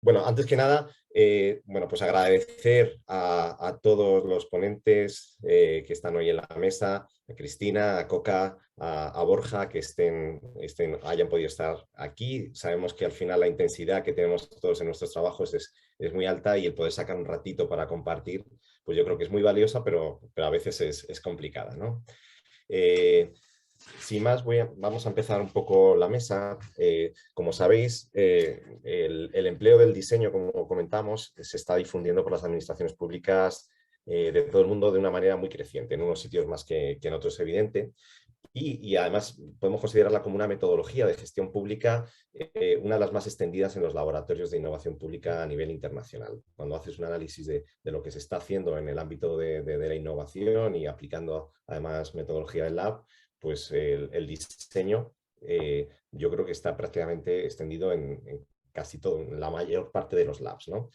Bueno, antes que nada, bueno, pues agradecer a todos los ponentes que están hoy en la mesa, a Cristina, a Coca, a Borja, que hayan podido estar aquí. Sabemos que al final la intensidad que tenemos todos en nuestros trabajos es muy alta y el poder sacar un ratito para compartir, pues yo creo que es muy valiosa, pero a veces es complicada, ¿no? Sin más, vamos a empezar un poco la mesa. Como sabéis, el empleo del diseño, como comentamos, se está difundiendo por las administraciones públicas de todo el mundo de una manera muy creciente, en unos sitios más que en otros, evidente. Y además podemos considerarla como una metodología de gestión pública, una de las más extendidas en los laboratorios de innovación pública a nivel internacional. Cuando haces un análisis de lo que se está haciendo en el ámbito de la innovación y aplicando además metodología del lab, pues el diseño yo creo que está prácticamente extendido en casi todo, en la mayor parte de los labs, ¿no?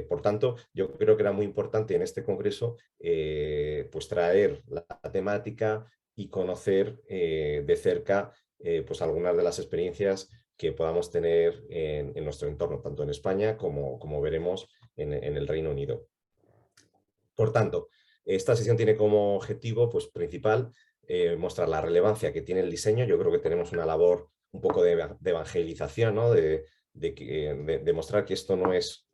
Por tanto, yo creo que era muy importante en este congreso pues traer la temática y conocer de cerca pues algunas de las experiencias que podamos tener en nuestro entorno, tanto en España como veremos en el Reino Unido. Por tanto, esta sesión tiene como objetivo pues, principal mostrar la relevancia que tiene el diseño. Yo creo que tenemos una labor un poco de evangelización, ¿no? de mostrar que esto no es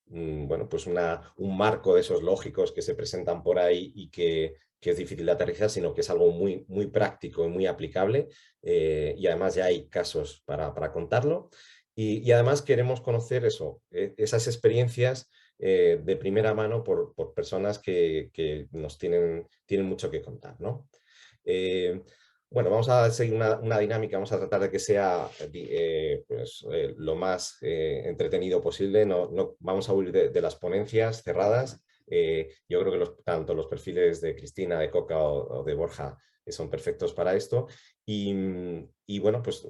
bueno, pues un marco de esos lógicos que se presentan por ahí y que es difícil de aterrizar, sino que es algo muy, muy práctico y muy aplicable, y además ya hay casos para contarlo. Y además queremos conocer eso, esas experiencias de primera mano por personas que nos tienen mucho que contar, ¿no? Bueno, vamos a seguir una dinámica, vamos a tratar de que sea pues, lo más entretenido posible. No vamos a huir de las ponencias cerradas. Yo creo que tanto los perfiles de Cristina, de Coca o de Borja son perfectos para esto. Y bueno, pues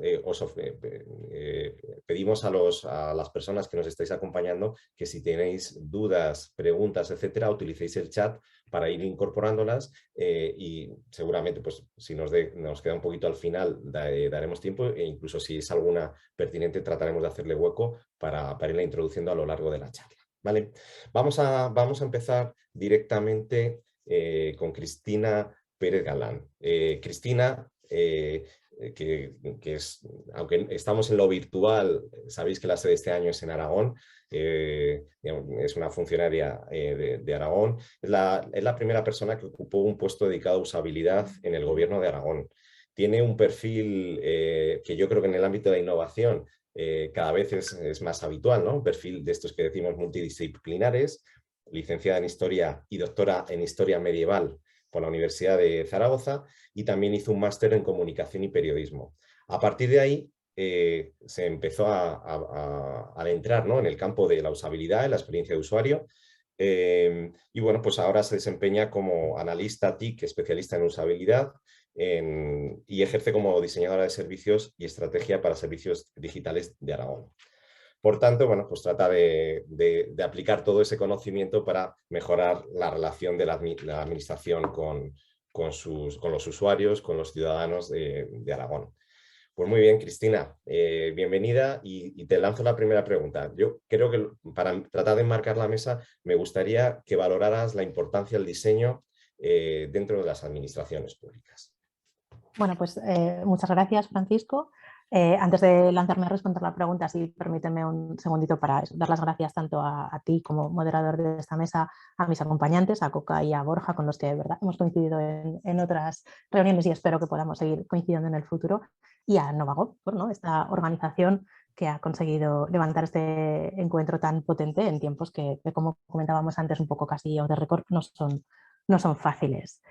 pedimos a las personas que nos estáis acompañando que si tenéis dudas, preguntas, etcétera, utilicéis el chat para ir incorporándolas y seguramente pues si nos queda un poquito al final daremos tiempo e incluso si es alguna pertinente trataremos de hacerle hueco para irla introduciendo a lo largo de la charla. ¿Vale? Vamos a empezar directamente con Cristina Pérez Galán. Cristina, que es, aunque estamos en lo virtual, sabéis que la sede de este año es en Aragón, es una funcionaria de Aragón, es la primera persona que ocupó un puesto dedicado a usabilidad en el gobierno de Aragón. Tiene un perfil que yo creo que en el ámbito de la innovación cada vez es más habitual, ¿no? Un perfil de estos que decimos multidisciplinares, licenciada en Historia y doctora en Historia Medieval por la Universidad de Zaragoza y también hizo un máster en Comunicación y Periodismo. A partir de ahí se empezó a adentrar, ¿no? En el campo de la usabilidad, en la experiencia de usuario, y bueno, pues ahora se desempeña como analista TIC, especialista en usabilidad, y ejerce como diseñadora de servicios y estrategia para servicios digitales de Aragón. Por tanto, bueno, pues trata de aplicar todo ese conocimiento para mejorar la relación de la administración con los usuarios, con los ciudadanos de Aragón. Pues muy bien, Cristina, bienvenida y te lanzo la primera pregunta. Yo creo que para tratar de enmarcar la mesa me gustaría que valoraras la importancia del diseño dentro de las administraciones públicas. Bueno, pues muchas gracias, Francisco. Antes de lanzarme a responder la pregunta, sí, permíteme un segundito para dar las gracias tanto a ti como moderador de esta mesa, a mis acompañantes, a Coca y a Borja, con los que de verdad hemos coincidido en otras reuniones y espero que podamos seguir coincidiendo en el futuro, y a Novagov, ¿no? Esta organización que ha conseguido levantar este encuentro tan potente en tiempos que como comentábamos antes, un poco casi off the record, no son fáciles.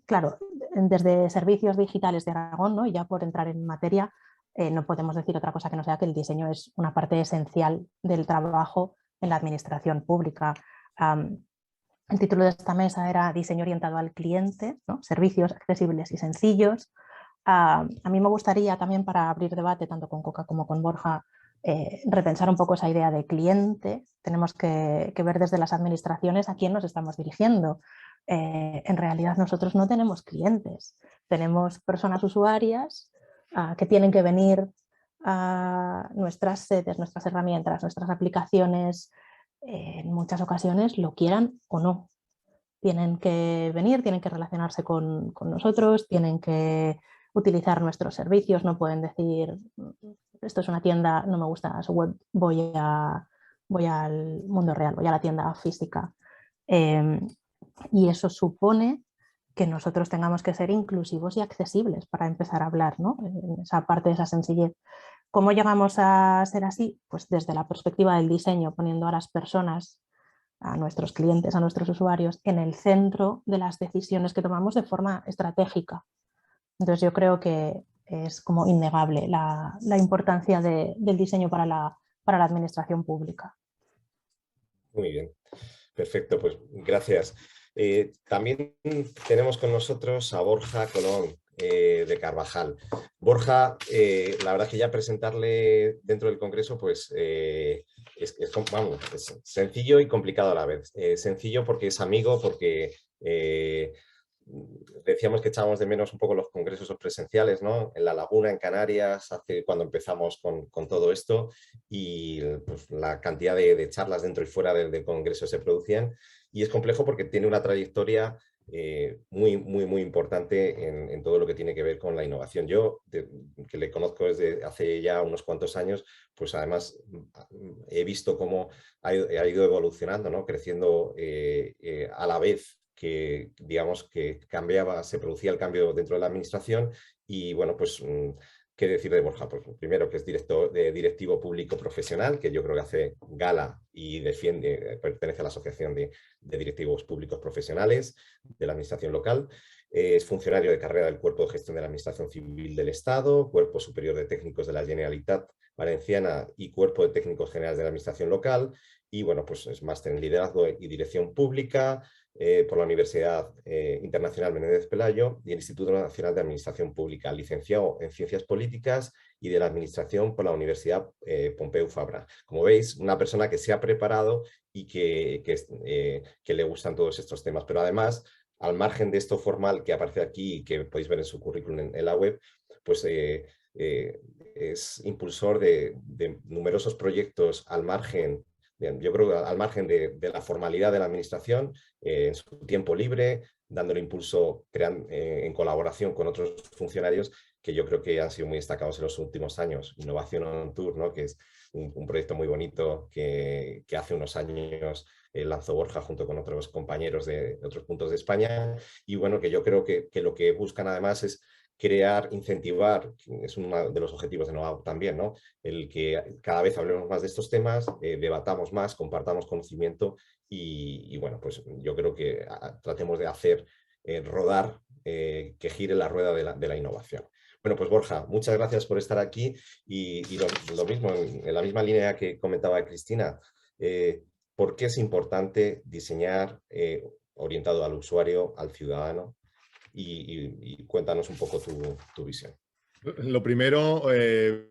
Claro, desde Servicios Digitales de Aragón, ¿no? Y ya por entrar en materia, no podemos decir otra cosa que no sea que el diseño es una parte esencial del trabajo en la administración pública. El título de esta mesa era Diseño orientado al cliente, ¿no? Servicios accesibles y sencillos. A mí me gustaría también, para abrir debate tanto con Coca como con Borja, repensar un poco esa idea de cliente. Tenemos que ver desde las administraciones a quién nos estamos dirigiendo. En realidad nosotros no tenemos clientes, tenemos personas usuarias que tienen que venir nuestras sedes, nuestras herramientas, nuestras aplicaciones, en muchas ocasiones lo quieran o no. Tienen que venir, tienen que relacionarse con nosotros, tienen que utilizar nuestros servicios, no pueden decir, esto es una tienda, no me gusta su web, voy al mundo real, voy a la tienda física. Y eso supone que nosotros tengamos que ser inclusivos y accesibles para empezar a hablar, ¿no? En esa parte de esa sencillez. ¿Cómo llegamos a ser así? Pues desde la perspectiva del diseño, poniendo a las personas, a nuestros clientes, a nuestros usuarios, en el centro de las decisiones que tomamos de forma estratégica. Entonces yo creo que es como innegable la importancia del diseño para la administración pública. Muy bien, perfecto, pues gracias. También tenemos con nosotros a Borja Colón, de Carvajal. Borja, la verdad es que ya presentarle dentro del Congreso, pues vamos, es sencillo y complicado a la vez. Sencillo porque es amigo, porque decíamos que echábamos de menos un poco los congresos presenciales, ¿no? En La Laguna, en Canarias, cuando empezamos con todo esto, y pues, la cantidad de charlas dentro y fuera del congreso se producían. Y es complejo porque tiene una trayectoria muy importante en todo lo que tiene que ver con la innovación. Yo, que le conozco desde hace ya unos cuantos años, pues además he visto cómo ha ido evolucionando, ¿no? Creciendo a la vez que, digamos, que se producía el cambio dentro de la administración. Y bueno, pues ¿qué decir de Borja? Pues primero que es directivo público profesional, que yo creo que hace gala y pertenece a la Asociación de Directivos Públicos Profesionales de la Administración Local. Es funcionario de carrera del Cuerpo de Gestión de la Administración Civil del Estado, Cuerpo Superior de Técnicos de la Generalitat Valenciana y Cuerpo de Técnicos Generales de la Administración Local. Y bueno, pues es máster en Liderazgo y Dirección Pública por la Universidad Internacional Menéndez Pelayo y el Instituto Nacional de Administración Pública, licenciado en Ciencias Políticas y de la Administración por la Universidad Pompeu Fabra. Como veis, una persona que se ha preparado y que le gustan todos estos temas, pero además, al margen de esto formal que aparece aquí y que podéis ver en su currículum en la web, pues es impulsor de numerosos proyectos al margen, yo creo que al margen de la formalidad de la administración, en su tiempo libre, dándole impulso en colaboración con otros funcionarios que yo creo que han sido muy destacados en los últimos años. Innovación on Tour, ¿no? Que es un proyecto muy bonito que hace unos años lanzó Borja junto con otros compañeros de otros puntos de España. Y bueno, que yo creo que lo que buscan además es crear, incentivar, es uno de los objetivos de NovaGov también, ¿no? El que cada vez hablemos más de estos temas, debatamos más, compartamos conocimiento y bueno, pues yo creo que tratemos de hacer rodar, que gire la rueda de la innovación. Bueno, pues Borja, muchas gracias por estar aquí y lo mismo, en la misma línea que comentaba Cristina, ¿por qué es importante diseñar orientado al usuario, al ciudadano? Y cuéntanos un poco tu visión. Lo primero,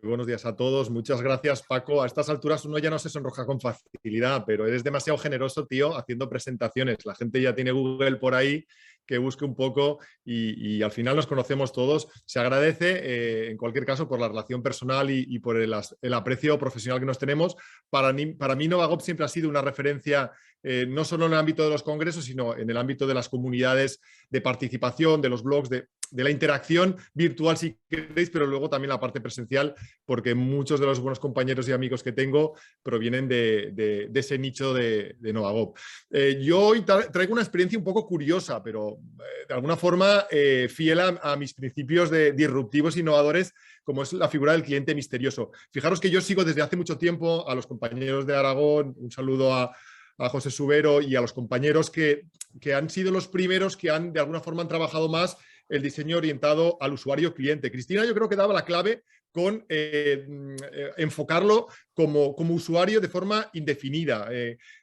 buenos días a todos. Muchas gracias, Paco. A estas alturas uno ya no se sonroja con facilidad, pero eres demasiado generoso, tío, haciendo presentaciones. La gente ya tiene Google por ahí, que busque un poco y al final nos conocemos todos. Se agradece, en cualquier caso, por la relación personal y por el aprecio profesional que nos tenemos. Para mí, NovaGov siempre ha sido una referencia, no solo en el ámbito de los congresos, sino en el ámbito de las comunidades de participación, de los blogs, de la interacción virtual, si queréis, pero luego también la parte presencial, porque muchos de los buenos compañeros y amigos que tengo provienen de ese nicho de NovaGov. Yo hoy traigo una experiencia un poco curiosa, pero de alguna forma fiel a mis principios de disruptivos e innovadores, como es la figura del cliente misterioso. Fijaros que yo sigo desde hace mucho tiempo a los compañeros de Aragón, un saludo a José Subero y a los compañeros que han sido los primeros que de alguna forma han trabajado más el diseño orientado al usuario cliente. Cristina yo creo que daba la clave con enfocarlo como usuario de forma indefinida.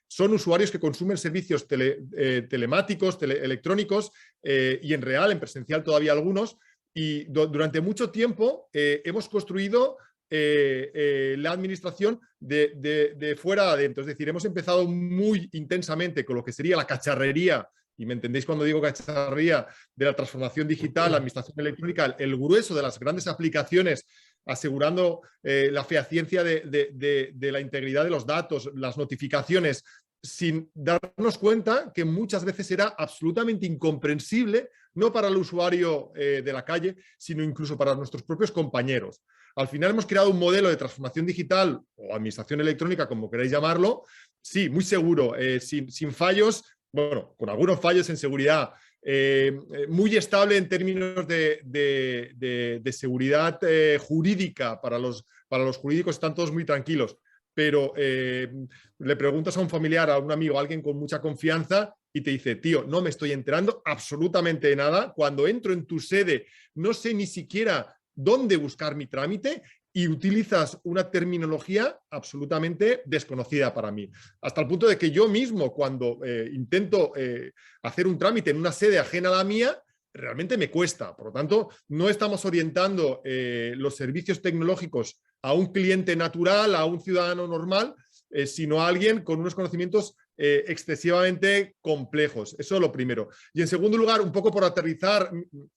Son usuarios que consumen servicios telemáticos, electrónicos y en real, en presencial todavía algunos. Y durante mucho tiempo hemos construido la administración de fuera a adentro. Es decir, hemos empezado muy intensamente con lo que sería la cacharrería, y me entendéis cuando digo cacharrería, de la transformación digital, la administración electrónica, el grueso de las grandes aplicaciones asegurando la fehaciencia de la integridad de los datos, las notificaciones, sin darnos cuenta que muchas veces era absolutamente incomprensible, no para el usuario de la calle, sino incluso para nuestros propios compañeros. Al final hemos creado un modelo de transformación digital o administración electrónica, como queráis llamarlo, sí, muy seguro, sin fallos, bueno, con algunos fallos en seguridad, muy estable en términos de seguridad jurídica. Para los jurídicos están todos muy tranquilos, pero le preguntas a un familiar, a un amigo, a alguien con mucha confianza y te dice, tío, no me estoy enterando absolutamente de nada. Cuando entro en tu sede no sé ni siquiera dónde buscar mi trámite y utilizas una terminología absolutamente desconocida para mí. Hasta el punto de que yo mismo, cuando intento hacer un trámite en una sede ajena a la mía, realmente me cuesta. Por lo tanto, no estamos orientando los servicios tecnológicos a un cliente natural, a un ciudadano normal, sino a alguien con unos conocimientos excesivamente complejos. Eso es lo primero. Y en segundo lugar, un poco por aterrizar,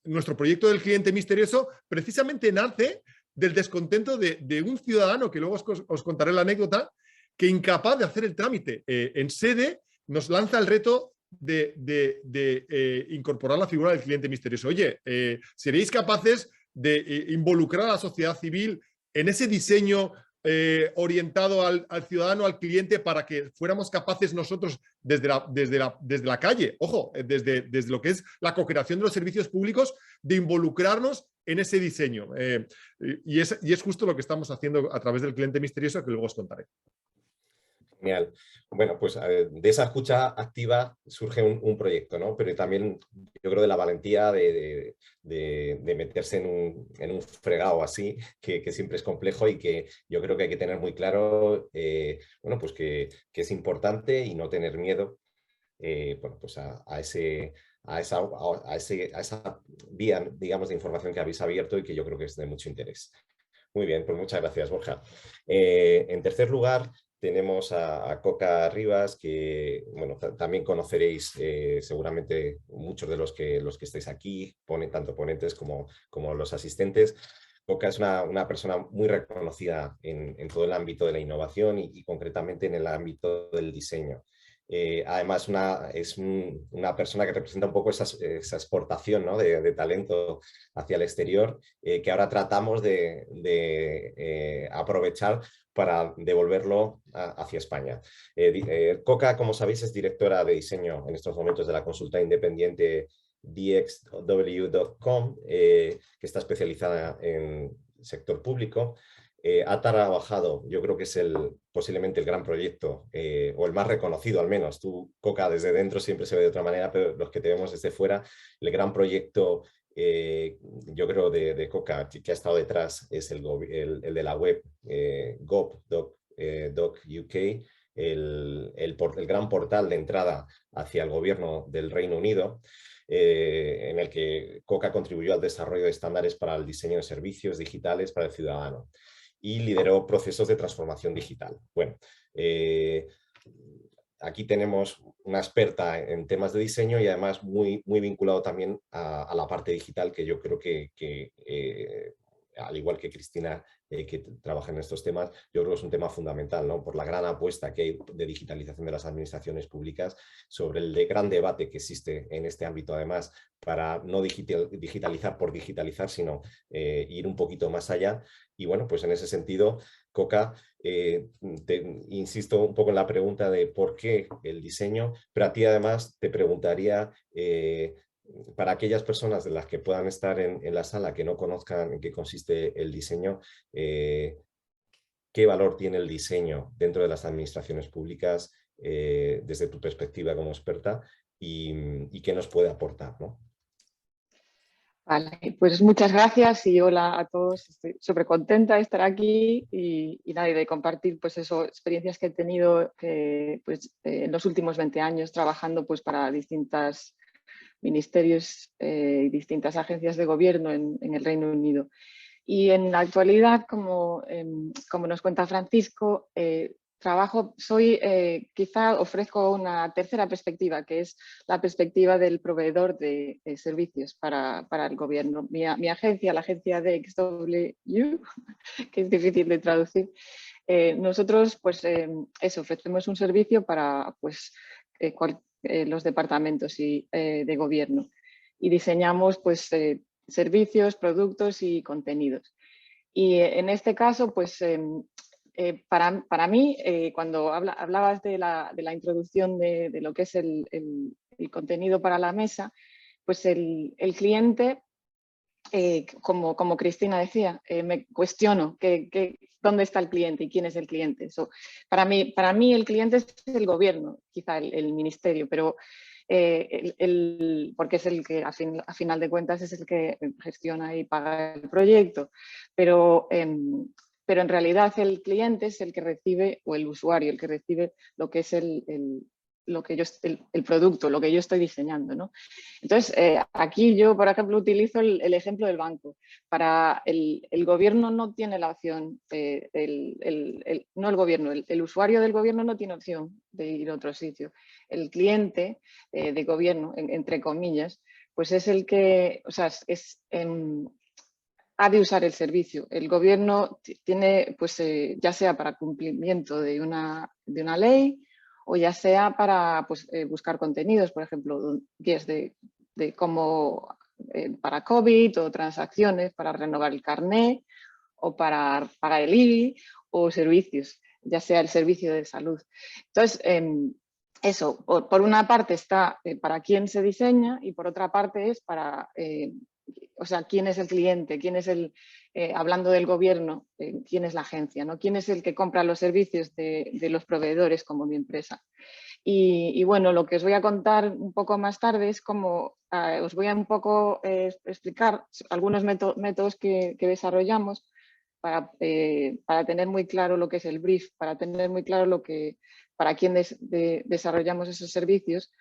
nuestro proyecto del cliente misterioso precisamente nace del descontento de un ciudadano, que luego os contaré la anécdota, que incapaz de hacer el trámite en sede, nos lanza el reto de incorporar la figura del cliente misterioso. Oye, ¿seréis capaces de involucrar a la sociedad civil en ese diseño orientado al ciudadano, al cliente, para que fuéramos capaces nosotros desde la calle, ojo, desde lo que es la co-creación de los servicios públicos, de involucrarnos en ese diseño? Y es justo lo que estamos haciendo a través del cliente misterioso, que luego os contaré. Genial. Bueno, pues de esa escucha activa surge un proyecto, ¿no? Pero también yo creo de la valentía de meterse en un fregado así, que siempre es complejo y que yo creo que hay que tener muy claro, bueno, pues que es importante y no tener miedo, bueno, pues a esa vía, digamos, de información que habéis abierto y que yo creo que es de mucho interés. Muy bien, pues muchas gracias, Borja. En tercer lugar, tenemos a Coca Rivas, que bueno, también conoceréis seguramente muchos de los que estáis aquí, tanto ponentes como los asistentes. Coca es una persona muy reconocida en todo el ámbito de la innovación y concretamente en el ámbito del diseño. Además, es una persona que representa un poco esa exportación, ¿no? de talento hacia el exterior, que ahora tratamos de aprovechar para devolverlo hacia España. Coca, como sabéis, es directora de diseño en estos momentos de la consulta independiente DXW.com, que está especializada en sector público. Ha trabajado, yo creo que es posiblemente el gran proyecto, o el más reconocido al menos. Tú, Coca, desde dentro siempre se ve de otra manera, pero los que te vemos desde fuera, el gran proyecto, yo creo, de Coca, que ha estado detrás, es el de la web gov.doc.uk, el gran portal de entrada hacia el gobierno del Reino Unido, en el que Coca contribuyó al desarrollo de estándares para el diseño de servicios digitales para el ciudadano y lideró procesos de transformación digital. Bueno, aquí tenemos una experta en temas de diseño y además muy vinculado también a la parte digital, que yo creo que al igual que Cristina, que trabaja en estos temas, yo creo que es un tema fundamental, ¿no? Por la gran apuesta que hay de digitalización de las administraciones públicas, sobre el gran debate que existe en este ámbito, además, para no digitalizar por digitalizar, sino ir un poquito más allá. Y bueno, pues en ese sentido, Coca, insisto un poco en la pregunta de por qué el diseño, pero a ti además te preguntaría, para aquellas personas de las que puedan estar en la sala que no conozcan en qué consiste el diseño, ¿qué valor tiene el diseño dentro de las administraciones públicas desde tu perspectiva como experta y qué nos puede aportar, ¿no? Vale, pues muchas gracias y hola a todos. Estoy súper contenta de estar aquí y de compartir pues eso, experiencias que he tenido en los últimos 20 años trabajando pues para distintos ministerios y distintas agencias de gobierno en el Reino Unido. Y en la actualidad, como nos cuenta Francisco, quizá ofrezco una tercera perspectiva, que es la perspectiva del proveedor de servicios para el gobierno. Mi agencia, la agencia de XW, que es difícil de traducir, nosotros pues ofrecemos un servicio para pues, los departamentos de gobierno y diseñamos pues, servicios, productos y contenidos. Y en este caso, pues para mí, cuando hablabas de la introducción de lo que es el contenido para la mesa, pues el cliente, como Cristina decía, me cuestiono dónde está el cliente y quién es el cliente. Para mí el cliente es el gobierno, quizá el ministerio, pero porque es el que a final de cuentas es el que gestiona y paga el proyecto, pero en realidad el cliente es el que recibe, o el usuario, el que recibe lo que es el producto, lo que yo estoy diseñando, ¿no? Entonces, aquí yo, por ejemplo, utilizo el ejemplo del banco. Para el gobierno no tiene la opción, no el gobierno, el usuario del gobierno no tiene opción de ir a otro sitio. El cliente de gobierno, entre comillas, pues es el que, o sea, ha de usar el servicio. El gobierno tiene, pues ya sea para cumplimiento de una ley, o ya sea para pues, buscar contenidos, por ejemplo, guías de cómo para COVID, o transacciones para renovar el carné, o para pagar el IBI, o servicios, ya sea el servicio de salud. Entonces, eso, por una parte está para quién se diseña, y por otra parte es para, o sea, quién es el cliente, quién es hablando del gobierno, quién es la agencia, ¿no? Quién es el que compra los servicios de los proveedores como mi empresa. Y bueno, lo que os voy a contar un poco más tarde es cómo os voy a un poco explicar algunos métodos que desarrollamos para tener muy claro lo que es el brief, para tener muy claro para quién desarrollamos esos servicios.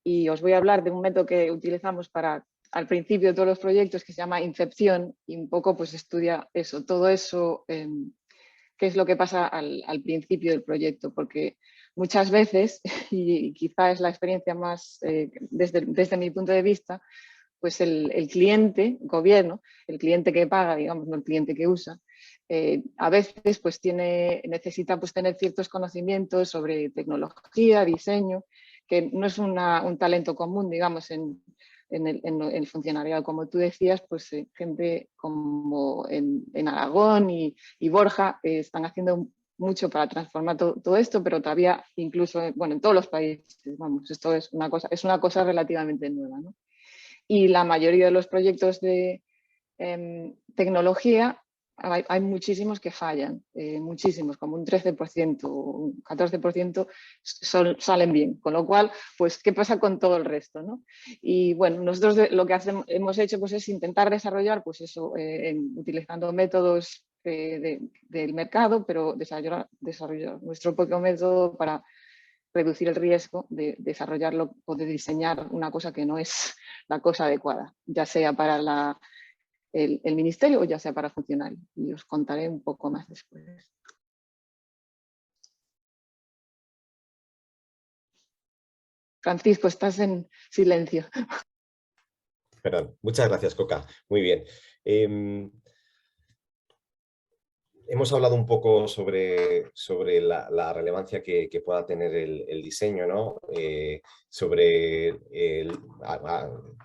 Y os voy a hablar de un método que utilizamos al principio de todos los proyectos, que se llama Incepción, y un poco pues estudia eso, todo eso, qué es lo que pasa al principio del proyecto, porque muchas veces, y quizá es la experiencia más desde mi punto de vista, pues el cliente, gobierno, el cliente que paga, digamos, no el cliente que usa, a veces pues necesita pues tener ciertos conocimientos sobre tecnología, diseño, que no es un talento común, digamos, en el funcionariado. Como tú decías, pues gente como en Aragón y Borja están haciendo mucho para transformar todo esto, pero todavía incluso, bueno, en todos los países, vamos, esto es una cosa relativamente nueva, ¿no? Y la mayoría de los proyectos de tecnología, hay muchísimos que fallan, muchísimos, como un 13%, un 14% salen bien, con lo cual, pues, ¿qué pasa con todo el resto, ¿no? Y bueno, nosotros lo que hemos hecho pues, es intentar desarrollar, pues eso, utilizando métodos del mercado, pero desarrollar nuestro propio método para reducir el riesgo de desarrollarlo o de diseñar una cosa que no es la cosa adecuada, ya sea para el ministerio o ya sea para funcionarios. Y os contaré un poco más después. Francisco, estás en silencio. Perdón. Muchas gracias, Coca. Muy bien. Hemos hablado un poco sobre la relevancia que pueda tener el diseño, ¿no?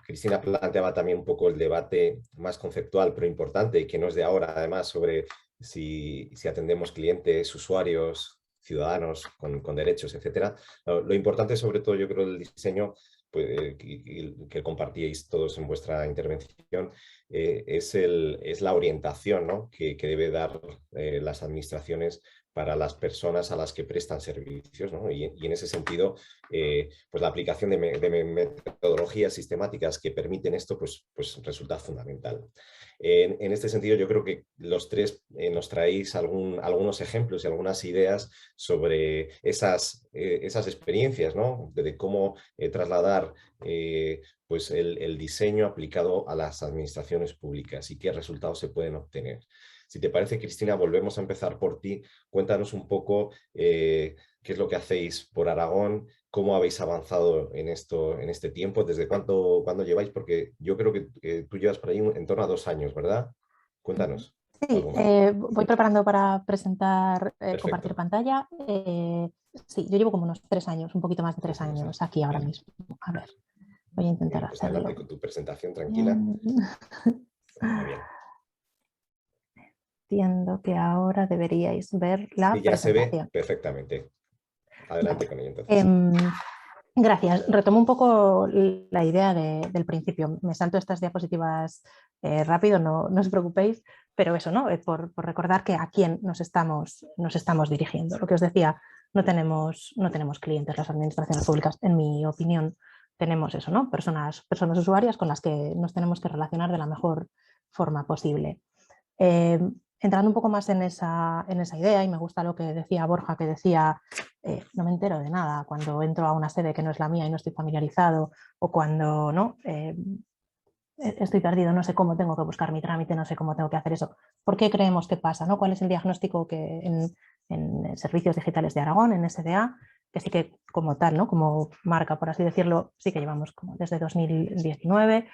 Cristina planteaba también un poco el debate más conceptual, pero importante, y que no es de ahora, además, sobre si atendemos clientes, usuarios, ciudadanos con derechos, etc. Lo importante, sobre todo, yo creo, del diseño, pues, que compartíais todos en vuestra intervención, es la orientación, ¿no? que debe dar las administraciones para las personas a las que prestan servicios, ¿no? Y en ese sentido, pues la aplicación de metodologías sistemáticas que permiten esto, pues resulta fundamental. En este sentido, yo creo que los tres nos traéis algunos ejemplos y algunas ideas sobre esas experiencias, ¿no? De cómo trasladar pues el diseño aplicado a las administraciones públicas y qué resultados se pueden obtener. Si te parece, Cristina, volvemos a empezar por ti. Cuéntanos un poco qué es lo que hacéis por Aragón, cómo habéis avanzado en esto, en este tiempo, desde cuándo lleváis, porque yo creo que tú llevas por ahí en torno a 2 años, ¿verdad? Cuéntanos Sí, algo más. voy preparando para presentar, compartir Perfecto. pantalla. Sí, yo llevo como unos 3 años, un poquito más de 3 3 años. años aquí ahora Bien, mismo. A ver, voy a intentar bien, pues adelante hacerlo. con tu presentación, tranquila. Bien. Muy bien. Entiendo que ahora deberíais ver la Sí, ya se ve presentación. perfectamente. Adelante Vale. con ello entonces. Gracias. Retomo un poco la idea del principio. Me salto estas diapositivas rápido, no os preocupéis, pero eso, ¿no? Por recordar que a quién nos estamos dirigiendo. Lo que os decía, no tenemos clientes las administraciones públicas, en mi opinión. Tenemos eso, ¿no? Personas usuarias con las que nos tenemos que relacionar de la mejor forma posible. Entrando un poco más en esa idea, y me gusta lo que decía Borja, que decía, no me entero de nada cuando entro a una sede que no es la mía y no estoy familiarizado, o cuando no estoy perdido, no sé cómo tengo que buscar mi trámite, no sé cómo tengo que hacer eso. ¿Por qué creemos que pasa? ¿No? ¿Cuál es el diagnóstico que en Servicios Digitales de Aragón, en SDA, que sí que como tal, ¿no? Como marca, por así decirlo, sí que llevamos como desde 2019,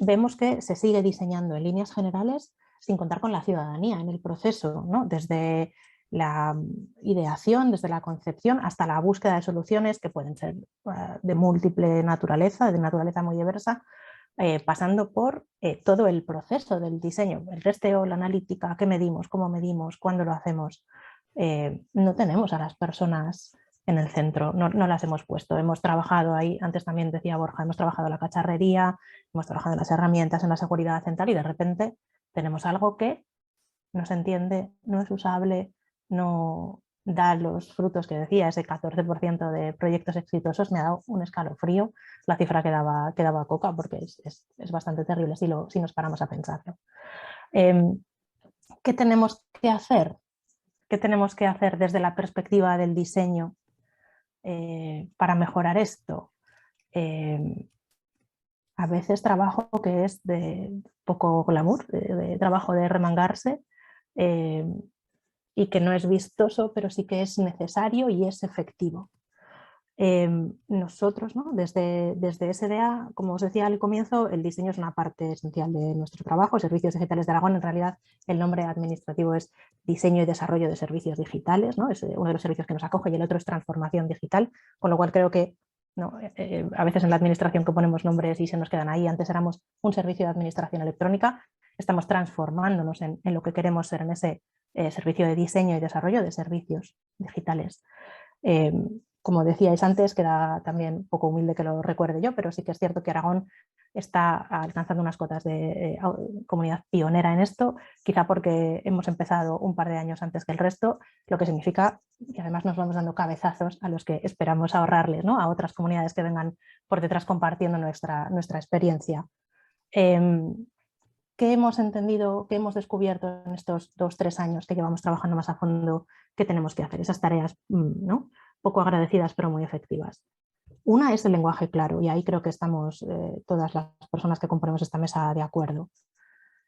vemos que se sigue diseñando en líneas generales sin contar con la ciudadanía en el proceso, ¿no? Desde la ideación, desde la concepción hasta la búsqueda de soluciones que pueden ser de múltiple naturaleza, de naturaleza muy diversa, pasando por todo el proceso del diseño, el testeo, la analítica, qué medimos, cómo medimos, cuándo lo hacemos. No tenemos a las personas en el centro, no las hemos puesto. Hemos trabajado ahí, antes también decía Borja, hemos trabajado en la cacharrería, hemos trabajado en las herramientas, en la seguridad central y de repente tenemos algo que no se entiende, no es usable, no da los frutos que decía, ese 14% de proyectos exitosos me ha dado un escalofrío, la cifra que daba Coca, porque es bastante terrible si nos paramos a pensarlo. ¿Qué tenemos que hacer? ¿Qué tenemos que hacer desde la perspectiva del diseño para mejorar esto? A veces trabajo que es de poco glamour, de trabajo de remangarse, y que no es vistoso, pero sí que es necesario y es efectivo. Nosotros, ¿no? desde SDA, como os decía al comienzo, el diseño es una parte esencial de nuestro trabajo. Servicios Digitales de Aragón, en realidad el nombre administrativo es Diseño y Desarrollo de Servicios Digitales, ¿no? Es uno de los servicios que nos acoge y el otro es Transformación Digital, con lo cual creo que no, a veces en la administración que ponemos nombres y se nos quedan ahí. Antes éramos un servicio de administración electrónica, estamos transformándonos en lo que queremos ser en ese servicio de diseño y desarrollo de servicios digitales. Como decíais antes, queda también poco humilde que lo recuerde yo, pero sí que es cierto que Aragón está alcanzando unas cotas de comunidad pionera en esto, quizá porque hemos empezado un par de años antes que el resto, lo que significa que además nos vamos dando cabezazos a los que esperamos ahorrarles, ¿no? A otras comunidades que vengan por detrás compartiendo nuestra experiencia. ¿Qué hemos entendido, qué hemos descubierto en estos 2-3 años que llevamos trabajando más a fondo? ¿Qué tenemos que hacer? Esas tareas, ¿no? Poco agradecidas, pero muy efectivas. Una es el lenguaje claro, y ahí creo que estamos todas las personas que componemos esta mesa de acuerdo.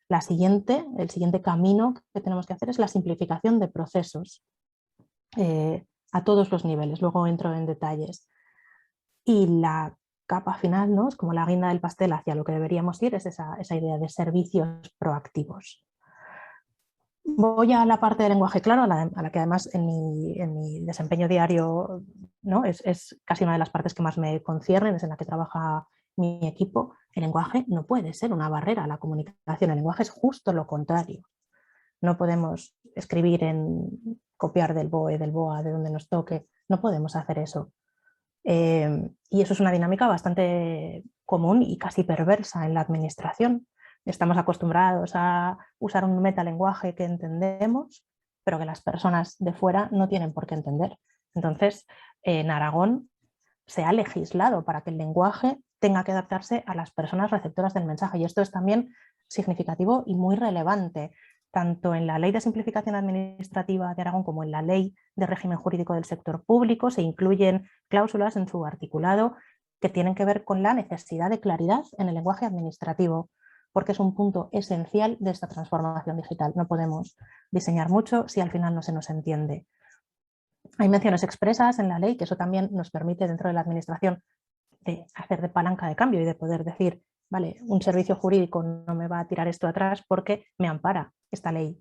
El siguiente camino que tenemos que hacer es la simplificación de procesos a todos los niveles. Luego entro en detalles. Y la capa final, ¿no? Es como la guinda del pastel hacia lo que deberíamos ir, es esa idea de servicios proactivos. Voy a la parte de lenguaje claro, a la que además en mi desempeño diario, ¿no? es casi una de las partes que más me conciernen, es en la que trabaja mi equipo. El lenguaje no puede ser una barrera a la comunicación, el lenguaje es justo lo contrario. No podemos escribir copiar del BOE, del BOA, de donde nos toque, no podemos hacer eso. Y eso es una dinámica bastante común y casi perversa en la administración. Estamos acostumbrados a usar un metalenguaje que entendemos, pero que las personas de fuera no tienen por qué entender. Entonces, en Aragón se ha legislado para que el lenguaje tenga que adaptarse a las personas receptoras del mensaje, y esto es también significativo y muy relevante, tanto en la Ley de Simplificación Administrativa de Aragón como en la Ley de Régimen Jurídico del Sector Público. Se incluyen cláusulas en su articulado que tienen que ver con la necesidad de claridad en el lenguaje administrativo, porque es un punto esencial de esta transformación digital. No podemos diseñar mucho si al final no se nos entiende. Hay menciones expresas en la ley, que eso también nos permite dentro de la administración de hacer de palanca de cambio y de poder decir, vale, un servicio jurídico no me va a tirar esto atrás porque me ampara esta ley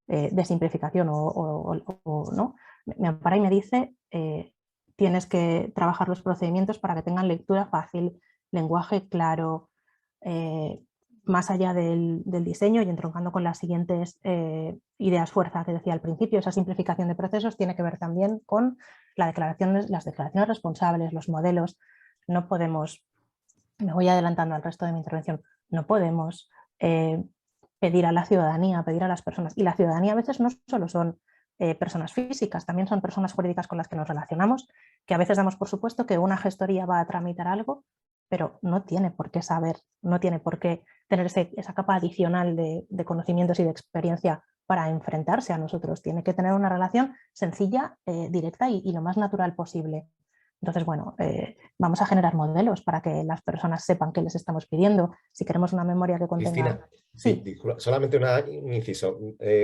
de simplificación o no, me ampara y me dice tienes que trabajar los procedimientos para que tengan lectura fácil, lenguaje claro, más allá del diseño y entroncando con las siguientes ideas fuerza que decía al principio. Esa simplificación de procesos tiene que ver también con las declaraciones responsables, los modelos. No podemos, me voy adelantando al resto de mi intervención, no podemos pedir a la ciudadanía, pedir a las personas, y la ciudadanía a veces no solo son personas físicas, también son personas jurídicas con las que nos relacionamos, que a veces damos por supuesto que una gestoría va a tramitar algo, pero no tiene por qué saber, no tiene por qué tener esa capa adicional de conocimientos y de experiencia para enfrentarse a nosotros. Tiene que tener una relación sencilla, directa y lo más natural posible. Entonces, bueno, vamos a generar modelos para que las personas sepan qué les estamos pidiendo. Si queremos una memoria que contenga... Cristina, sí. disculpa, solamente un inciso.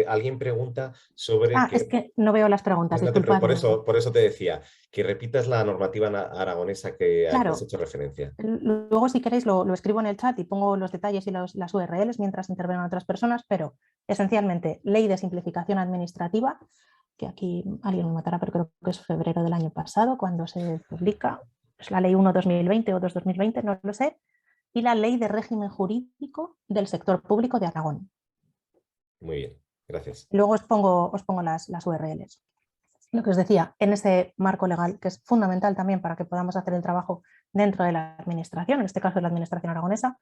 Alguien pregunta sobre... es que no veo las preguntas, por eso te decía, que repitas la normativa aragonesa que has hecho referencia. Luego, si queréis, lo escribo en el chat y pongo los detalles y las URLs mientras intervengan otras personas, pero esencialmente, Ley de Simplificación Administrativa, que aquí alguien me matará, pero creo que es febrero del año pasado, cuando se publica, es la Ley 1-2020 o 2-2020, no lo sé, y la Ley de Régimen Jurídico del Sector Público de Aragón. Muy bien, gracias. Luego os pongo las URLs. Lo que os decía, en ese marco legal, que es fundamental también para que podamos hacer el trabajo dentro de la administración, en este caso de la administración aragonesa,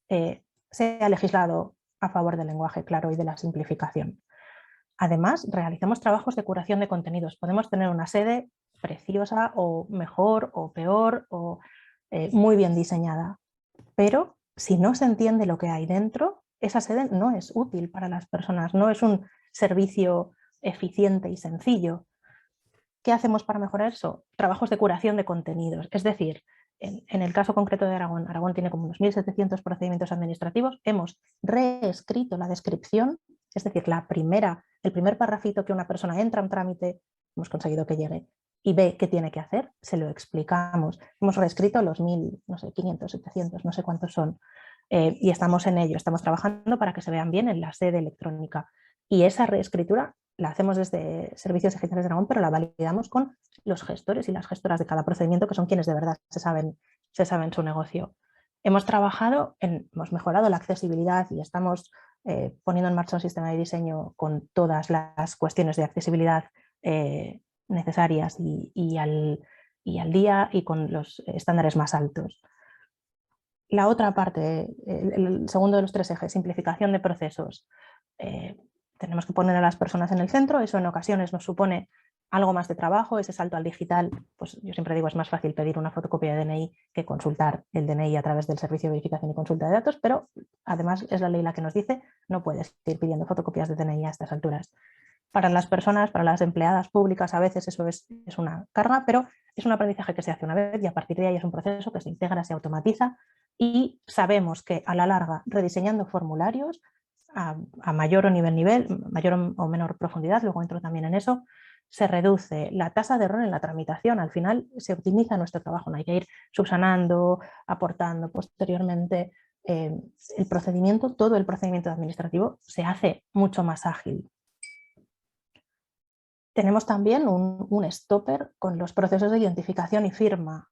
se ha legislado a favor del lenguaje claro y de la simplificación. Además, realizamos trabajos de curación de contenidos. Podemos tener una sede preciosa o mejor o peor o muy bien diseñada, pero si no se entiende lo que hay dentro, esa sede no es útil para las personas, no es un servicio eficiente y sencillo. ¿Qué hacemos para mejorar eso? Trabajos de curación de contenidos. Es decir, en el caso concreto de Aragón, Aragón tiene como unos 1.700 procedimientos administrativos, hemos reescrito la descripción, es decir, el primer parrafito que una persona entra a un trámite, hemos conseguido que llegue y ve qué tiene que hacer, se lo explicamos. Hemos reescrito los 1.000, no sé, 500, 700, no sé cuántos son, y estamos en ello, estamos trabajando para que se vean bien en la sede electrónica. Y esa reescritura la hacemos desde Servicios Digitales de Aragón, pero la validamos con los gestores y las gestoras de cada procedimiento, que son quienes de verdad se saben su negocio. Hemos mejorado la accesibilidad y estamos poniendo en marcha un sistema de diseño con todas las cuestiones de accesibilidad necesarias y al día y con los estándares más altos. La otra parte, el segundo de los 3 ejes, simplificación de procesos. Tenemos que poner a las personas en el centro, eso en ocasiones nos supone algo más de trabajo, ese salto al digital, pues yo siempre digo es más fácil pedir una fotocopia de DNI que consultar el DNI a través del servicio de verificación y consulta de datos, pero además es la ley la que nos dice no puedes ir pidiendo fotocopias de DNI a estas alturas. Para las personas, para las empleadas públicas a veces eso es una carga, pero es un aprendizaje que se hace una vez y a partir de ahí es un proceso que se integra, se automatiza y sabemos que a la larga rediseñando formularios a mayor o nivel, mayor o menor profundidad, luego entro también en eso, se reduce la tasa de error en la tramitación, al final se optimiza nuestro trabajo, no hay que ir subsanando, aportando posteriormente, todo el procedimiento administrativo se hace mucho más ágil. Tenemos también un stopper con los procesos de identificación y firma.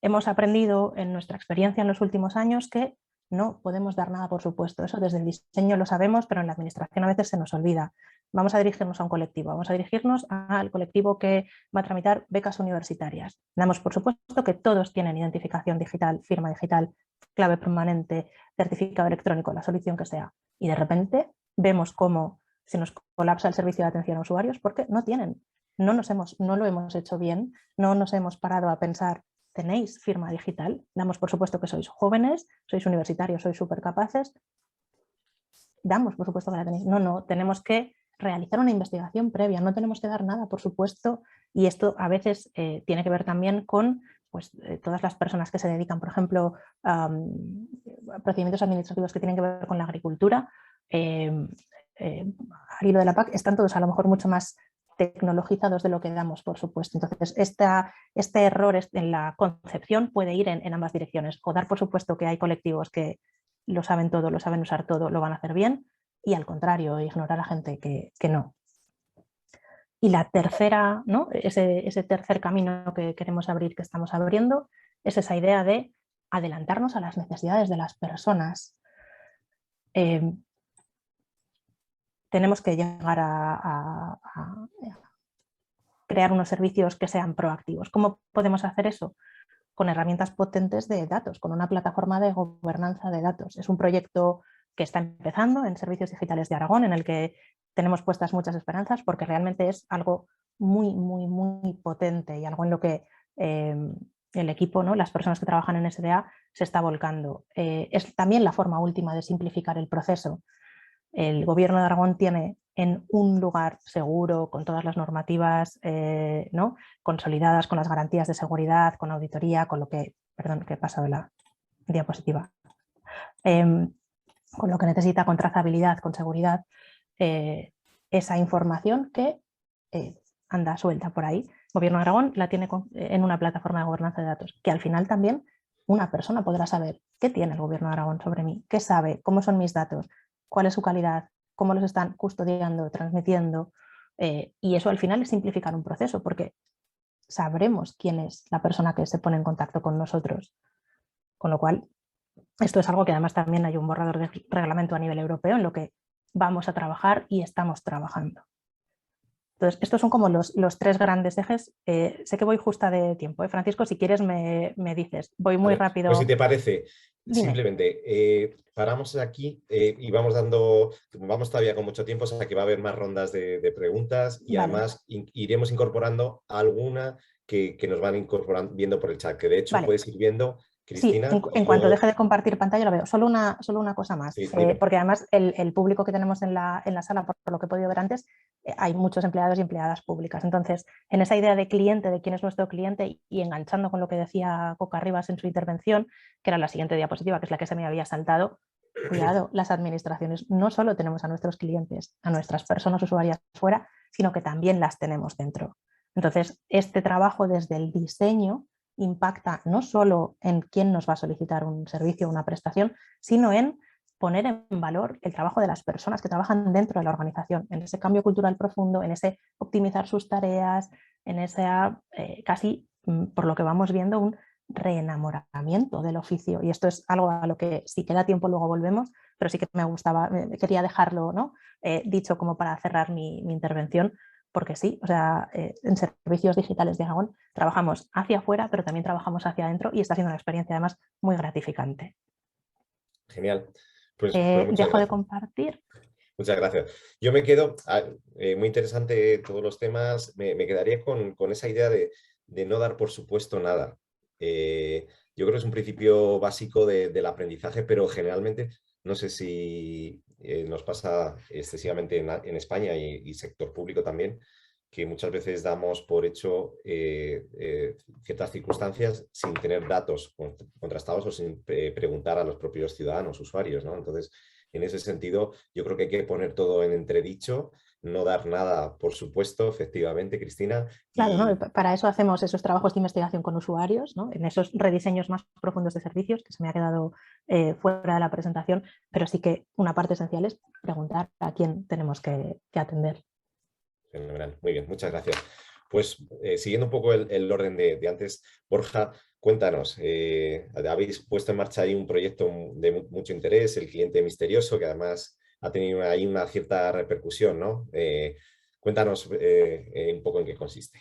Hemos aprendido en nuestra experiencia en los últimos años que no podemos dar nada por supuesto. Eso desde el diseño lo sabemos, pero en la administración a veces se nos olvida. Vamos a dirigirnos a un colectivo, vamos a dirigirnos al colectivo que va a tramitar becas universitarias. Damos por supuesto que todos tienen identificación digital, firma digital, clave permanente, certificado electrónico, la solución que sea. Y de repente vemos cómo se nos colapsa el servicio de atención a usuarios porque no tienen, no lo hemos hecho bien, no nos hemos parado a pensar. ¿Tenéis firma digital? Damos por supuesto que sois jóvenes, sois universitarios, sois súper capaces. Damos por supuesto que la tenéis. No, tenemos que realizar una investigación previa, no tenemos que dar nada por supuesto y esto a veces tiene que ver también con todas las personas que se dedican, por ejemplo, a procedimientos administrativos que tienen que ver con la agricultura, al hilo de la PAC, están todos a lo mejor mucho más tecnologizados de lo que damos, por supuesto. Entonces, este error en la concepción puede ir en ambas direcciones, o dar por supuesto que hay colectivos que lo saben todo, lo saben usar todo, lo van a hacer bien, y al contrario, ignorar a gente que no. Y la tercera, ¿no? ese tercer camino que queremos abrir, que estamos abriendo, es esa idea de adelantarnos a las necesidades de las personas. Tenemos que llegar a crear unos servicios que sean proactivos. ¿Cómo podemos hacer eso? Con herramientas potentes de datos, con una plataforma de gobernanza de datos. Es un proyecto que está empezando en Servicios Digitales de Aragón, en el que tenemos puestas muchas esperanzas, porque realmente es algo muy, muy, muy potente y algo en lo que el equipo, ¿no? Las personas que trabajan en SDA se está volcando. Es también la forma última de simplificar el proceso. El Gobierno de Aragón tiene en un lugar seguro, con todas las normativas ¿no? consolidadas, con las garantías de seguridad, con auditoría, con lo que... Perdón, que he pasado la diapositiva. Con lo que necesita, con trazabilidad, con seguridad, esa información que anda suelta por ahí. El Gobierno de Aragón la tiene en una plataforma de gobernanza de datos, que al final también una persona podrá saber qué tiene el Gobierno de Aragón sobre mí, qué sabe, cómo son mis datos, cuál es su calidad, cómo los están custodiando, transmitiendo, y eso al final es simplificar un proceso, porque sabremos quién es la persona que se pone en contacto con nosotros. Con lo cual, esto es algo que además también hay un borrador de reglamento a nivel europeo en lo que vamos a trabajar y estamos trabajando. Entonces, estos son como los tres grandes ejes. Sé que voy justa de tiempo, Francisco, si quieres me dices. Voy muy rápido. Pues si te parece, Dime. simplemente paramos aquí y vamos todavía con mucho tiempo, o sea que va a haber más rondas de preguntas y Vale. además iremos incorporando alguna que nos van incorporando viendo por el chat, que de hecho Vale. puedes ir viendo, Cristina. Sí, en cuanto deje de compartir pantalla lo veo. Solo una cosa más, Sí, porque además el público que tenemos en la sala, por lo que he podido ver antes, hay muchos empleados y empleadas públicas. Entonces, en esa idea de cliente, de quién es nuestro cliente, y enganchando con lo que decía Coca Rivas en su intervención, que era la siguiente diapositiva, que es la que se me había saltado, cuidado, las administraciones no solo tenemos a nuestros clientes, a nuestras personas usuarias fuera, sino que también las tenemos dentro. Entonces, este trabajo desde el diseño impacta no solo en quién nos va a solicitar un servicio o una prestación, sino en poner en valor el trabajo de las personas que trabajan dentro de la organización, en ese cambio cultural profundo, en ese optimizar sus tareas, en ese casi, por lo que vamos viendo, un reenamoramiento del oficio. Y esto es algo a lo que, si queda tiempo, luego volvemos, pero sí que me gustaba, quería dejarlo, ¿no? Dicho como para cerrar mi intervención, porque sí, o sea, en Servicios Digitales de Aragón trabajamos hacia afuera, pero también trabajamos hacia adentro y está siendo una experiencia además muy gratificante. Genial. Pues dejo gracias. De compartir. Muchas gracias. Yo me quedo, muy interesante todos los temas, me quedaría con esa idea de no dar por supuesto nada. Yo creo que es un principio básico del aprendizaje, pero generalmente, no sé si nos pasa excesivamente en España y sector público también, que muchas veces damos por hecho ciertas circunstancias sin tener datos contrastados o sin preguntar a los propios ciudadanos, usuarios, ¿no? Entonces, en ese sentido, yo creo que hay que poner todo en entredicho, no dar nada, por supuesto, efectivamente, Cristina. Claro, ¿no? Para eso hacemos esos trabajos de investigación con usuarios, ¿no? En esos rediseños más profundos de servicios, que se me ha quedado fuera de la presentación, pero sí que una parte esencial es preguntar a quién tenemos que atender. Fenomenal, muy bien, muchas gracias. Pues siguiendo un poco el orden de antes, Borja, cuéntanos, habéis puesto en marcha ahí un proyecto de mucho interés, el cliente misterioso, que además ha tenido ahí una cierta repercusión, ¿no? Cuéntanos un poco en qué consiste.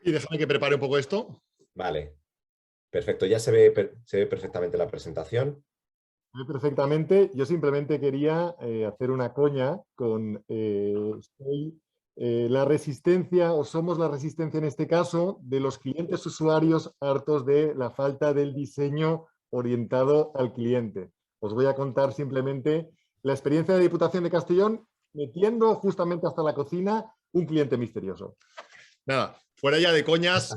Y déjame que prepare un poco esto. Vale, perfecto, ya se ve perfectamente la presentación. Perfectamente. Yo simplemente quería hacer una coña con la resistencia, o somos la resistencia en este caso, de los clientes usuarios hartos de la falta del diseño orientado al cliente. Os voy a contar simplemente la experiencia de Diputación de Castellón metiendo justamente hasta la cocina un cliente misterioso. Nada, fuera ya de coñas,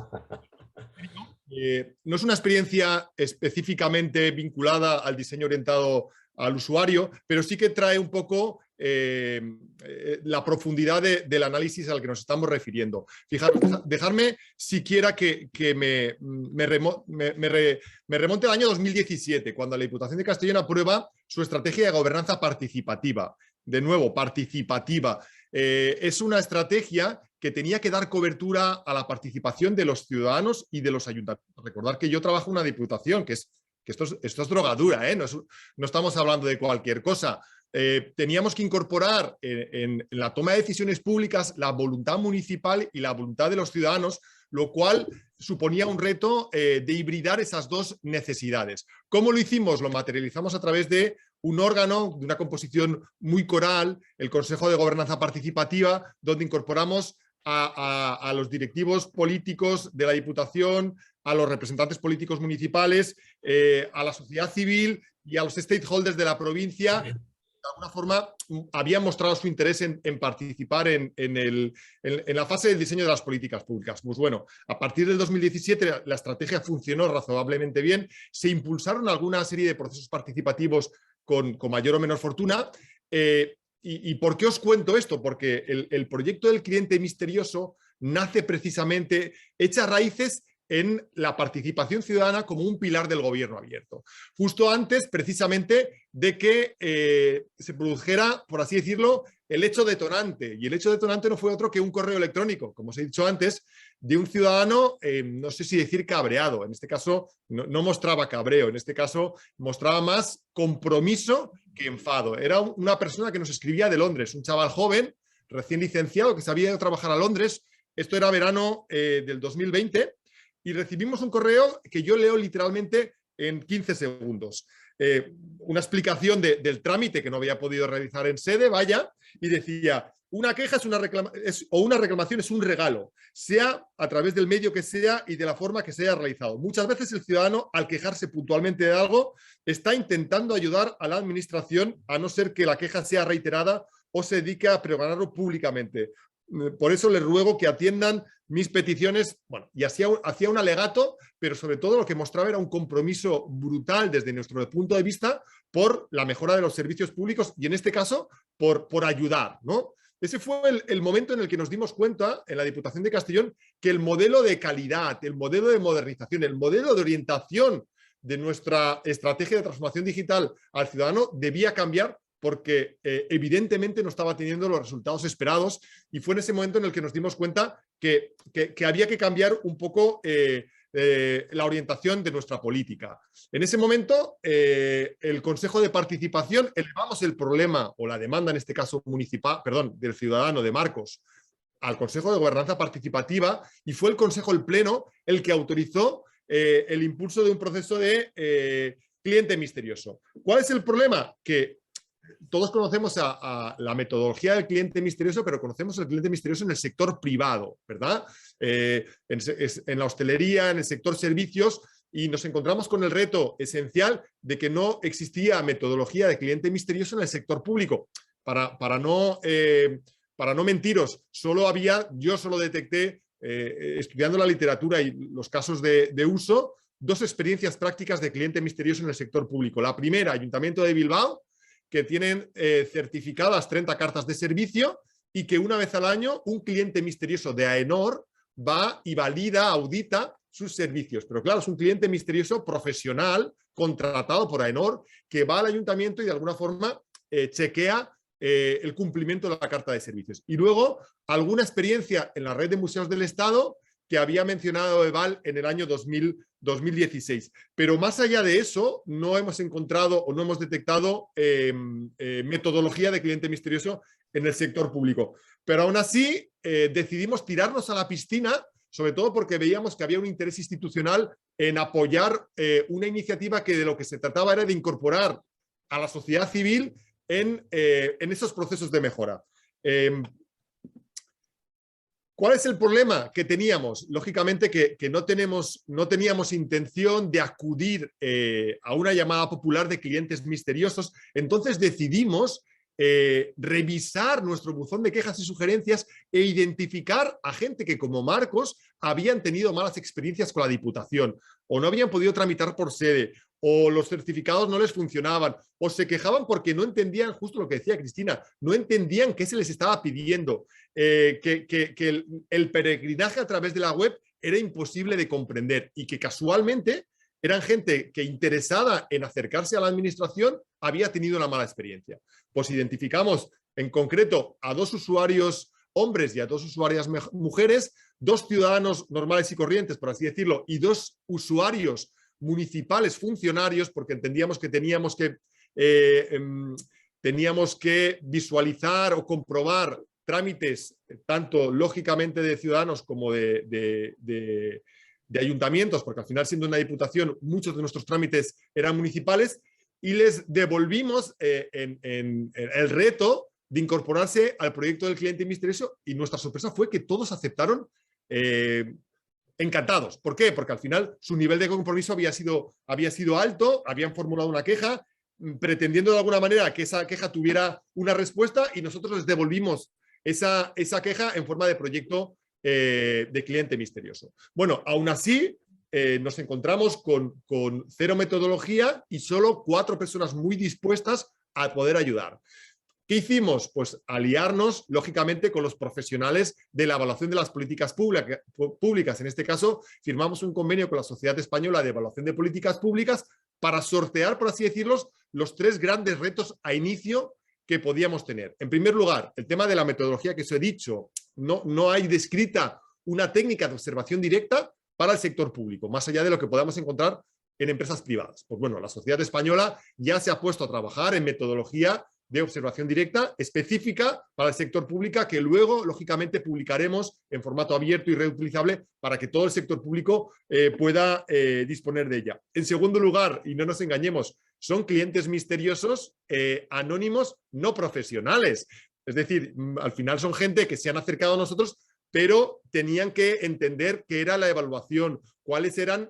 No es una experiencia específicamente vinculada al diseño orientado al usuario, pero sí que trae un poco la profundidad del análisis al que nos estamos refiriendo. Fijaros, dejarme siquiera que me remonte al año 2017, cuando la Diputación de Castellón aprueba su estrategia de gobernanza participativa. De nuevo, participativa. Es una estrategia que tenía que dar cobertura a la participación de los ciudadanos y de los ayuntamientos. Recordar que yo trabajo en una diputación, que esto es drogadura, ¿eh? No estamos hablando de cualquier cosa. Teníamos que incorporar en la toma de decisiones públicas la voluntad municipal y la voluntad de los ciudadanos, lo cual suponía un reto de hibridar esas dos necesidades. ¿Cómo lo hicimos? Lo materializamos a través de un órgano de una composición muy coral, el Consejo de Gobernanza Participativa, donde incorporamos a los directivos políticos de la Diputación, a los representantes políticos municipales, a la sociedad civil y a los stakeholders de la provincia. De alguna forma habían mostrado su interés en participar en la fase del diseño de las políticas públicas. Pues bueno, a partir del 2017 la estrategia funcionó razonablemente bien, se impulsaron alguna serie de procesos participativos con mayor o menor fortuna. ¿Y por qué os cuento esto? Porque el proyecto del cliente misterioso nace precisamente, echa raíces en la participación ciudadana como un pilar del gobierno abierto. Justo antes, precisamente, de que se produjera, por así decirlo, el hecho detonante. Y el hecho detonante no fue otro que un correo electrónico, como os he dicho antes, de un ciudadano, no sé si decir cabreado. En este caso, no mostraba cabreo. En este caso, mostraba más compromiso que enfado. Era una persona que nos escribía de Londres, un chaval joven, recién licenciado, que se había ido a trabajar a Londres. Esto era verano del 2020. Y recibimos un correo que yo leo literalmente en 15 segundos. Una explicación del trámite que no había podido realizar en sede, vaya, y decía, una queja o una reclamación es un regalo, sea a través del medio que sea y de la forma que se haya realizado. Muchas veces el ciudadano, al quejarse puntualmente de algo, está intentando ayudar a la administración, a no ser que la queja sea reiterada o se dedique a pregonarlo públicamente. Por eso les ruego que atiendan mis peticiones. Bueno, y hacía un alegato, pero sobre todo lo que mostraba era un compromiso brutal desde nuestro punto de vista por la mejora de los servicios públicos y en este caso por ayudar, ¿no? Ese fue el momento en el que nos dimos cuenta en la Diputación de Castellón que el modelo de calidad, el modelo de modernización, el modelo de orientación de nuestra estrategia de transformación digital al ciudadano debía cambiar porque evidentemente no estaba teniendo los resultados esperados y fue en ese momento en el que nos dimos cuenta que había que cambiar un poco la orientación de nuestra política. En ese momento, el Consejo de Participación, elevamos el problema o la demanda, en este caso municipal, perdón, del ciudadano de Marcos, al Consejo de Gobernanza Participativa y fue el Consejo, el Pleno, el que autorizó el impulso de un proceso de cliente misterioso. ¿Cuál es el problema? Que todos conocemos a la metodología del cliente misterioso, pero conocemos el cliente misterioso en el sector privado, ¿verdad? En la hostelería, en el sector servicios, y nos encontramos con el reto esencial de que no existía metodología de cliente misterioso en el sector público. Para no mentiros, yo solo detecté, estudiando la literatura y los casos de uso, 2 experiencias prácticas de cliente misterioso en el sector público. La primera, Ayuntamiento de Bilbao, que tienen certificadas 30 cartas de servicio y que una vez al año un cliente misterioso de AENOR va y valida, audita sus servicios. Pero claro, es un cliente misterioso profesional contratado por AENOR que va al ayuntamiento y de alguna forma chequea el cumplimiento de la carta de servicios. Y luego alguna experiencia en la red de museos del Estado que había mencionado Eval en el año 2016. Pero más allá de eso, no hemos encontrado o no hemos detectado metodología de cliente misterioso en el sector público. Pero aún así, decidimos tirarnos a la piscina, sobre todo porque veíamos que había un interés institucional en apoyar una iniciativa que de lo que se trataba era de incorporar a la sociedad civil en esos procesos de mejora. ¿Cuál es el problema que teníamos? Lógicamente que no teníamos intención de acudir a una llamada popular de clientes misteriosos, entonces decidimos revisar nuestro buzón de quejas y sugerencias e identificar a gente que, como Marcos, habían tenido malas experiencias con la Diputación, o no habían podido tramitar por sede, o los certificados no les funcionaban, o se quejaban porque no entendían, justo lo que decía Cristina, no entendían qué se les estaba pidiendo, que el peregrinaje a través de la web era imposible de comprender y que casualmente eran gente que, interesada en acercarse a la administración, había tenido una mala experiencia. Pues identificamos en concreto a 2 usuarios hombres y a 2 usuarias mujeres, 2 ciudadanos normales y corrientes, por así decirlo, y 2 usuarios municipales funcionarios, porque entendíamos que teníamos que visualizar o comprobar trámites, tanto lógicamente de ciudadanos como de ayuntamientos, porque al final, siendo una diputación, muchos de nuestros trámites eran municipales, y les devolvimos el reto de incorporarse al proyecto del cliente misterioso, y nuestra sorpresa fue que todos aceptaron encantados. ¿Por qué? Porque al final su nivel de compromiso había sido alto, habían formulado una queja, pretendiendo de alguna manera que esa queja tuviera una respuesta, y nosotros les devolvimos esa queja en forma de proyecto de cliente misterioso. Bueno, aún así, nos encontramos con 0 metodología y solo 4 personas muy dispuestas a poder ayudar. ¿Qué hicimos? Pues aliarnos, lógicamente, con los profesionales de la evaluación de las políticas públicas. En este caso, firmamos un convenio con la Sociedad Española de Evaluación de Políticas Públicas para sortear, por así decirlo, los 3 grandes retos a inicio que podíamos tener. En primer lugar, el tema de la metodología que os he dicho. No hay descrita una técnica de observación directa para el sector público, más allá de lo que podamos encontrar en empresas privadas. Pues bueno, la Sociedad Española ya se ha puesto a trabajar en metodología de observación directa específica para el sector público, que luego, lógicamente, publicaremos en formato abierto y reutilizable para que todo el sector público pueda disponer de ella. En segundo lugar, y no nos engañemos, son clientes misteriosos, anónimos, no profesionales. Es decir, al final son gente que se han acercado a nosotros, pero tenían que entender qué era la evaluación, cuáles eran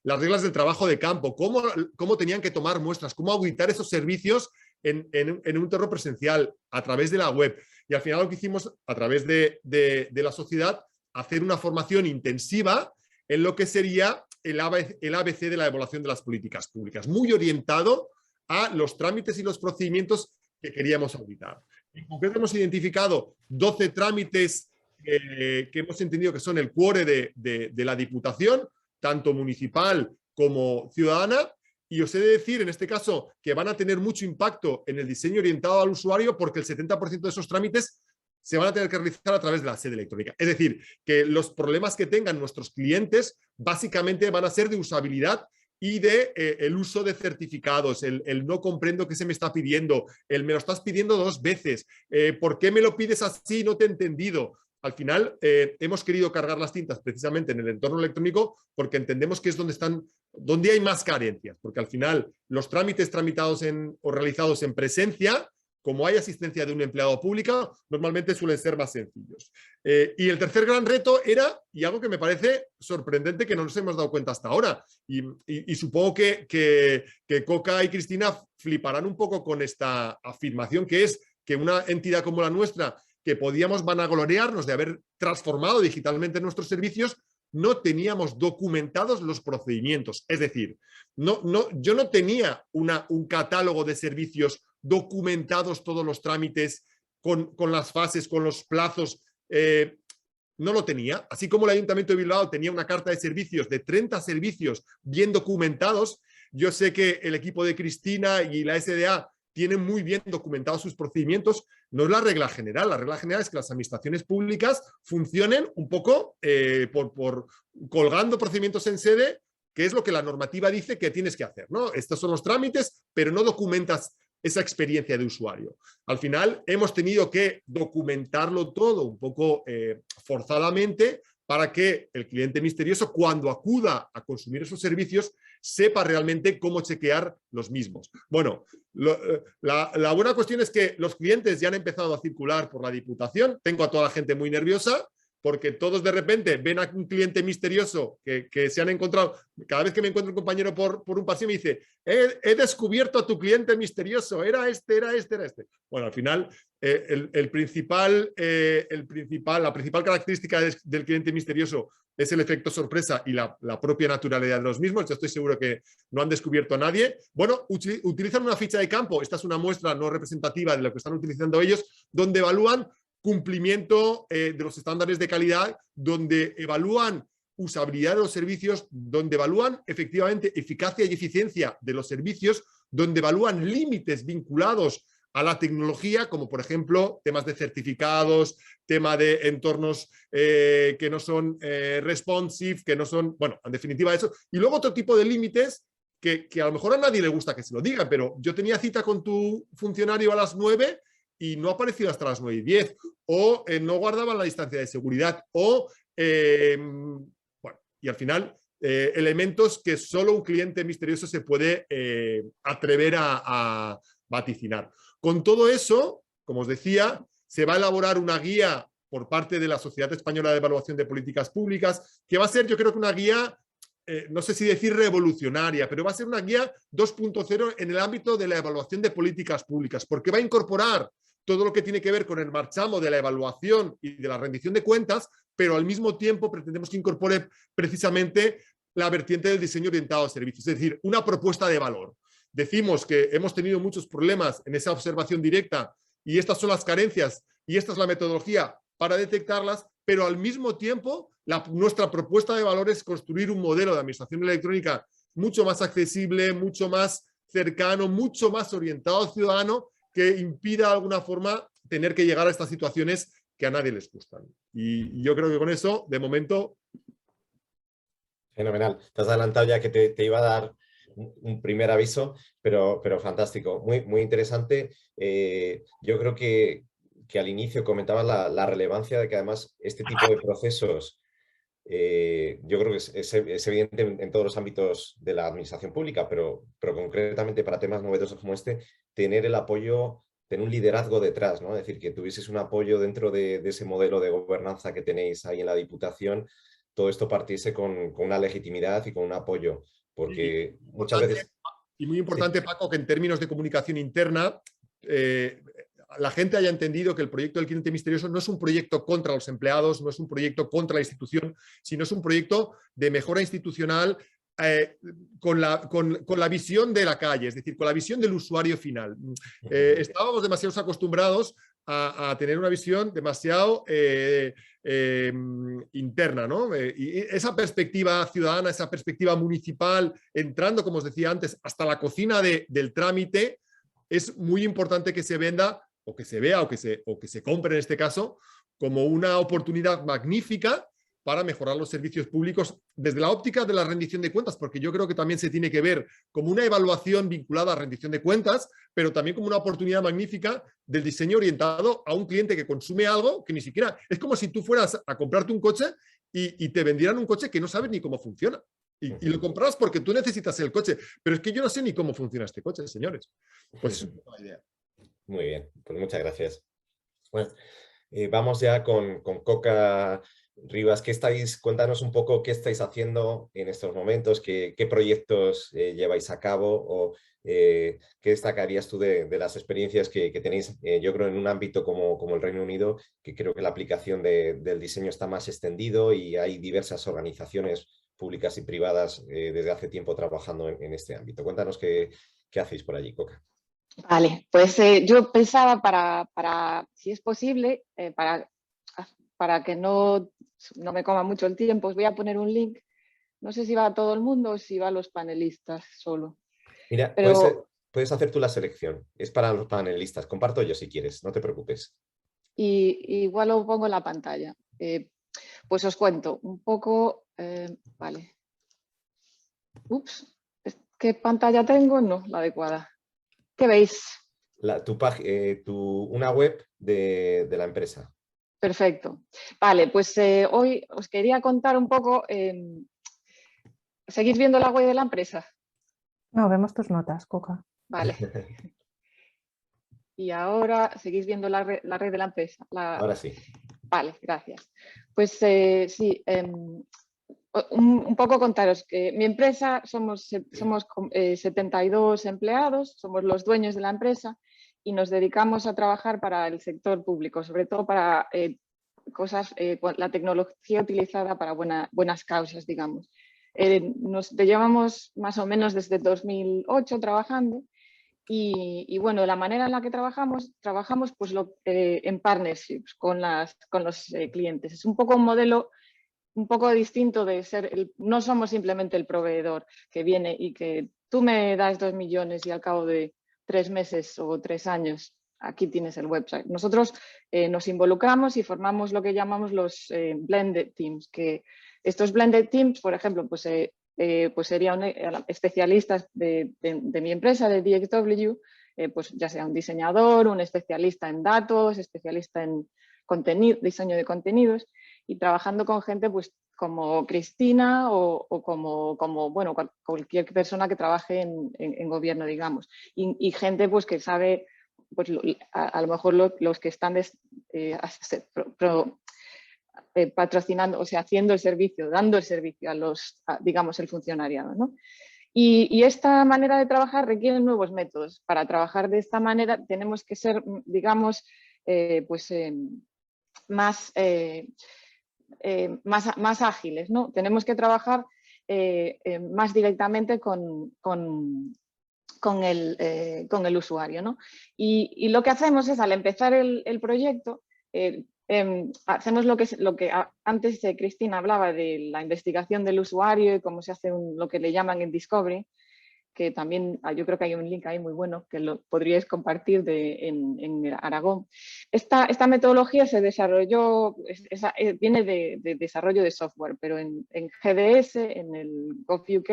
las reglas del trabajo de campo, cómo tenían que tomar muestras, cómo auditar esos servicios en un entorno presencial a través de la web. Y al final lo que hicimos a través de la sociedad, hacer una formación intensiva en lo que sería el ABC de la evaluación de las políticas públicas, muy orientado a los trámites y los procedimientos que queríamos auditar. En concreto hemos identificado 12 trámites que hemos entendido que son el cuore de la Diputación, tanto municipal como ciudadana, y os he de decir en este caso que van a tener mucho impacto en el diseño orientado al usuario, porque el 70% de esos trámites se van a tener que realizar a través de la sede electrónica. Es decir, que los problemas que tengan nuestros clientes básicamente van a ser de usabilidad y de el uso de certificados, el no comprendo qué se me está pidiendo, el me lo estás pidiendo 2 veces, ¿por qué me lo pides así? No te he entendido. Al final hemos querido cargar las tintas precisamente en el entorno electrónico porque entendemos que es donde hay más carencias, porque al final los trámites tramitados o realizados en presencia, como hay asistencia de un empleado público, normalmente suelen ser más sencillos. Y el tercer gran reto era, y algo que me parece sorprendente que no nos hemos dado cuenta hasta ahora, y supongo que Coca y Cristina fliparán un poco con esta afirmación, que es que una entidad como la nuestra, que podíamos vanagloriarnos de haber transformado digitalmente nuestros servicios, no teníamos documentados los procedimientos. Es decir, yo no tenía un catálogo de servicios documentados, todos los trámites, con las fases, con los plazos. No lo tenía. Así como el Ayuntamiento de Bilbao tenía una carta de servicios de 30 servicios bien documentados, yo sé que el equipo de Cristina y la SDA tienen muy bien documentados sus procedimientos. No es la regla general. La regla general es que las administraciones públicas funcionen un poco por colgando procedimientos en sede, que es lo que la normativa dice que tienes que hacer, ¿no? Estos son los trámites, pero no documentas esa experiencia de usuario. Al final hemos tenido que documentarlo todo un poco forzadamente para que el cliente misterioso, cuando acuda a consumir esos servicios, sepa realmente cómo chequear los mismos. Bueno, la buena cuestión es que los clientes ya han empezado a circular por la Diputación. Tengo a toda la gente muy nerviosa porque todos de repente ven a un cliente misterioso que se han encontrado. Cada vez que me encuentro un compañero por un pasillo me dice, he descubierto a tu cliente misterioso, era este. Bueno, al final, la principal característica del cliente misterioso es el efecto sorpresa y la propia naturalidad de los mismos. Yo estoy seguro que no han descubierto a nadie. Bueno, utilizan una ficha de campo. Esta es una muestra no representativa de lo que están utilizando ellos, donde evalúan cumplimiento de los estándares de calidad, donde evalúan usabilidad de los servicios, donde evalúan efectivamente eficacia y eficiencia de los servicios, donde evalúan límites vinculados a la tecnología, como por ejemplo temas de certificados, tema de entornos que no son responsive, que no son, bueno, en definitiva eso. Y luego otro tipo de límites que a lo mejor a nadie le gusta que se lo diga, pero yo tenía cita con tu funcionario a las 9 y no ha aparecido hasta las 9:10, o no guardaban la distancia de seguridad, o, bueno, y al final, elementos que solo un cliente misterioso se puede atrever a vaticinar. Con todo eso, como os decía, se va a elaborar una guía por parte de la Sociedad Española de Evaluación de Políticas Públicas, que va a ser, yo creo que una guía, no sé si decir revolucionaria, pero va a ser una guía 2.0 en el ámbito de la evaluación de políticas públicas, porque va a incorporar todo lo que tiene que ver con el marchamo de la evaluación y de la rendición de cuentas, pero al mismo tiempo pretendemos que incorpore precisamente la vertiente del diseño orientado a servicios, es decir, una propuesta de valor. Decimos que hemos tenido muchos problemas en esa observación directa y estas son las carencias y esta es la metodología para detectarlas, pero al mismo tiempo nuestra propuesta de valor es construir un modelo de administración electrónica mucho más accesible, mucho más cercano, mucho más orientado al ciudadano, que impida de alguna forma tener que llegar a estas situaciones que a nadie les gustan. Y yo creo que con eso, de momento... Fenomenal. Te has adelantado ya que te iba a dar un primer aviso, pero fantástico. Muy interesante. Yo creo que al inicio comentabas la relevancia de que además este tipo de procesos, yo creo que es evidente en todos los ámbitos de la administración pública, pero concretamente para temas novedosos como este, tener el apoyo, tener un liderazgo detrás, ¿no? Es decir, que tuvieses un apoyo dentro de ese modelo de gobernanza que tenéis ahí en la Diputación, todo esto partiese con una legitimidad y con un apoyo, porque muchas veces... Y muy importante, sí, Paco, que en términos de comunicación interna, la gente haya entendido que el proyecto del cliente misterioso no es un proyecto contra los empleados, no es un proyecto contra la institución, sino es un proyecto de mejora institucional con la visión de la calle, es decir, con la visión del usuario final. Estábamos demasiado acostumbrados a tener una visión demasiado interna, ¿no? Y esa perspectiva ciudadana, esa perspectiva municipal, entrando, como os decía antes, hasta la cocina del trámite, es muy importante que se venda o que se vea o que se compre en este caso como una oportunidad magnífica para mejorar los servicios públicos desde la óptica de la rendición de cuentas, porque yo creo que también se tiene que ver como una evaluación vinculada a rendición de cuentas, pero también como una oportunidad magnífica del diseño orientado a un cliente que consume algo que ni siquiera... Es como si tú fueras a comprarte un coche y te vendieran un coche que no sabes ni cómo funciona. Y lo compras porque tú necesitas el coche, pero es que yo no sé ni cómo funciona este coche, señores. Pues es una idea. Muy bien, pues muchas gracias. Bueno, vamos ya con Coca Rivas. Cuéntanos un poco qué estáis haciendo en estos momentos, qué proyectos lleváis a cabo o qué destacarías tú de las experiencias que tenéis, yo creo, en un ámbito como el Reino Unido, que creo que la aplicación del diseño está más extendido y hay diversas organizaciones públicas y privadas desde hace tiempo trabajando en este ámbito. Cuéntanos qué hacéis por allí, Coca. Vale, pues yo pensaba si es posible, para que no me coma mucho el tiempo, os voy a poner un link. No sé si va a todo el mundo o si va a los panelistas solo. Mira, pero... puedes hacer tú la selección. Es para los panelistas. Comparto yo si quieres, no te preocupes. Y igual lo pongo en la pantalla. Pues os cuento un poco. Vale. Ups, ¿qué pantalla tengo? No, la adecuada. ¿Qué veis? Una web de la empresa. Perfecto. Vale, pues hoy os quería contar un poco. ¿Seguís viendo la web de la empresa? No, vemos tus notas, Coca. Vale. Y ahora seguís viendo la red de la empresa. Ahora sí. Vale, gracias. Pues sí, un poco contaros que mi empresa somos 72 empleados, somos los dueños de la empresa y nos dedicamos a trabajar para el sector público, sobre todo para cosas, la tecnología utilizada para buenas causas, digamos. Nos llevamos más o menos desde 2008 trabajando y bueno, la manera en la que trabajamos pues en partnerships con los clientes. Es un poco un modelo un poco distinto de ser, no somos simplemente el proveedor que viene y que tú me das 2 millones y al cabo de 3 meses o 3 años aquí tienes el website. Nosotros nos involucramos y formamos lo que llamamos los blended teams, que estos blended teams, por ejemplo, pues serían especialistas de mi empresa, de DXW, pues ya sea un diseñador, un especialista en datos, especialista en diseño de contenidos, y trabajando con gente pues como Cristina o como bueno, cualquier persona que trabaje en gobierno, digamos, y gente pues que sabe, pues a lo mejor los que están patrocinando, o sea, haciendo el servicio, dando el servicio digamos, el funcionariado, ¿no? Y esta manera de trabajar requiere nuevos métodos. Para trabajar de esta manera tenemos que ser, digamos, más ágiles, ¿no? Tenemos que trabajar más directamente con el usuario, ¿no? Y lo que hacemos es, al empezar el proyecto, hacemos lo que antes Cristina hablaba de la investigación del usuario y cómo se hace lo que le llaman el discovery, que también yo creo que hay un link ahí muy bueno que lo podríais compartir en Aragón. Esta metodología se desarrolló, viene de desarrollo de software, pero en GDS, en el gov.uk,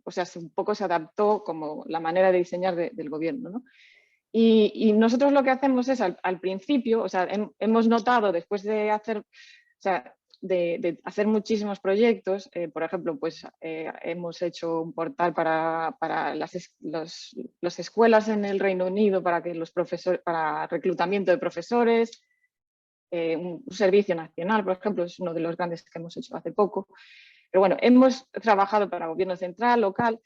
o sea, un poco se adaptó como la manera de diseñar del gobierno, ¿no? Y nosotros lo que hacemos es al principio, o sea, hemos notado después de hacer, o sea, de hacer muchísimos proyectos, por ejemplo, pues hemos hecho un portal para las escuelas en el Reino Unido para que los profesores, para reclutamiento de profesores, un servicio nacional, por ejemplo, es uno de los grandes que hemos hecho hace poco. Pero bueno, hemos trabajado para gobierno central, local,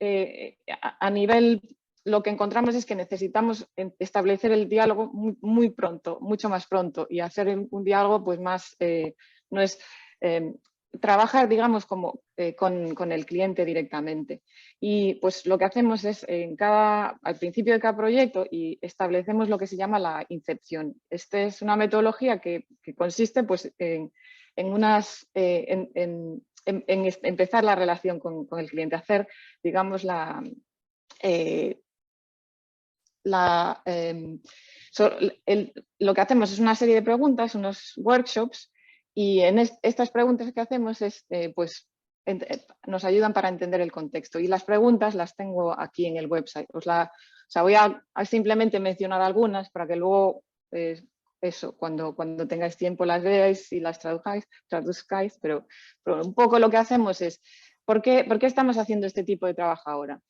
a nivel. Lo que encontramos es que necesitamos establecer el diálogo muy pronto, mucho más pronto, y hacer un diálogo pues más, no es trabajar, digamos, como con el cliente directamente. Y pues lo que hacemos es al principio de cada proyecto y establecemos lo que se llama la incepción. Esta es una metodología que consiste pues en empezar la relación con el cliente, hacer, digamos, lo que hacemos es una serie de preguntas, unos workshops, y en estas preguntas que hacemos nos ayudan para entender el contexto. Y las preguntas las tengo aquí en el website. O sea, voy a simplemente mencionar algunas para que luego, cuando tengáis tiempo las veáis y las traduzcáis, pero un poco lo que hacemos es, ¿por qué estamos haciendo este tipo de trabajo ahora?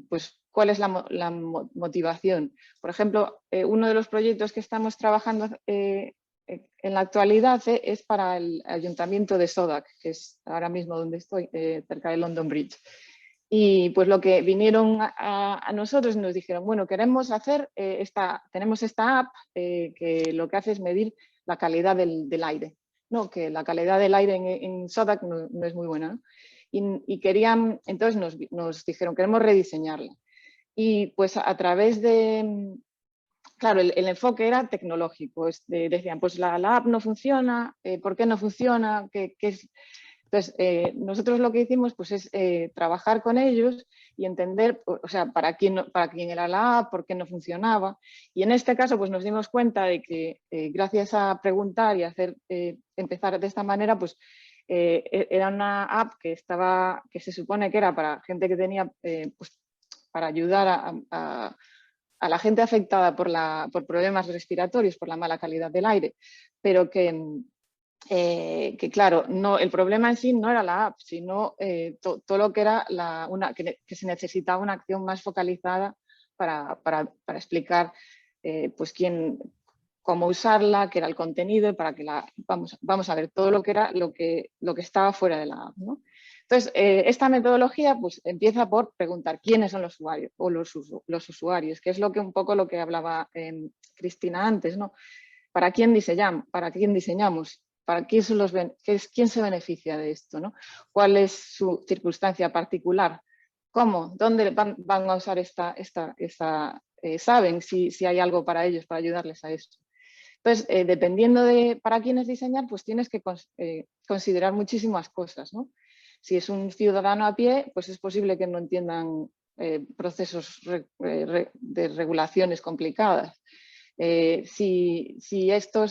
Pues cuál es la motivación. Por ejemplo, uno de los proyectos que estamos trabajando en la actualidad es para el Ayuntamiento de Sodak, que es ahora mismo donde estoy, cerca de London Bridge. Y pues lo que vinieron a nosotros nos dijeron, bueno, queremos hacer tenemos esta app que lo que hace es medir la calidad del aire, ¿no? Que la calidad del aire en Sodak no es muy buena, ¿no? Y querían, entonces nos dijeron, queremos rediseñarla. Y pues a través de, claro, el enfoque era tecnológico. Decían, pues la app no funciona, ¿por qué no funciona? ¿Qué es? Entonces, nosotros lo que hicimos pues, es trabajar con ellos y entender, o sea, para quién era la app, por qué no funcionaba. Y en este caso pues, nos dimos cuenta de que gracias a preguntar y empezar de esta manera, pues era una app que se supone que era para gente que tenía, pues, para ayudar a la gente afectada por problemas respiratorios, por la mala calidad del aire, pero que claro, el problema en sí no era la app, sino todo lo que era que se necesitaba una acción más focalizada para explicar pues cómo usarla, qué era el contenido, para que vamos a ver todo lo que era lo que estaba fuera de la app, ¿no? Entonces, esta metodología pues, empieza por preguntar quiénes son los usuarios o los usuarios, que es un poco lo que hablaba Cristina antes, ¿no? ¿Para quién diseñamos? ¿Para quién quién se beneficia de esto, ¿no? ¿Cuál es su circunstancia particular? ¿Cómo? ¿Dónde van a usar saben si hay algo para ellos, para ayudarles a esto? Entonces, dependiendo de para quiénes diseñar, pues tienes que considerar muchísimas cosas, ¿no? Si es un ciudadano a pie, pues es posible que no entiendan procesos de regulaciones complicadas. Si esto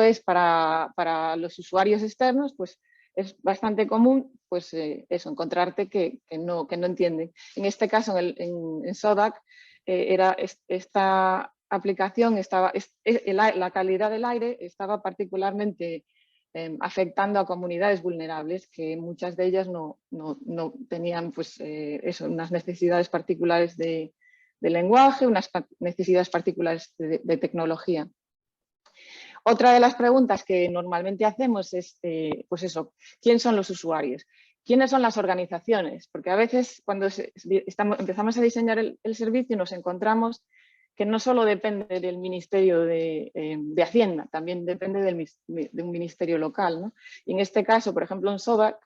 es para los usuarios externos, pues es bastante común pues, encontrarte que no entienden. En este caso, en SODAC, esta aplicación, la calidad del aire estaba particularmente afectando a comunidades vulnerables, que muchas de ellas no tenían pues, unas necesidades particulares de lenguaje, unas necesidades particulares de tecnología. Otra de las preguntas que normalmente hacemos es, pues eso, ¿quién son los usuarios? ¿Quiénes son las organizaciones? Porque a veces cuando empezamos a diseñar el servicio nos encontramos que no solo depende del Ministerio de Hacienda, también depende de un ministerio local, ¿no? Y en este caso, por ejemplo, en SODAC,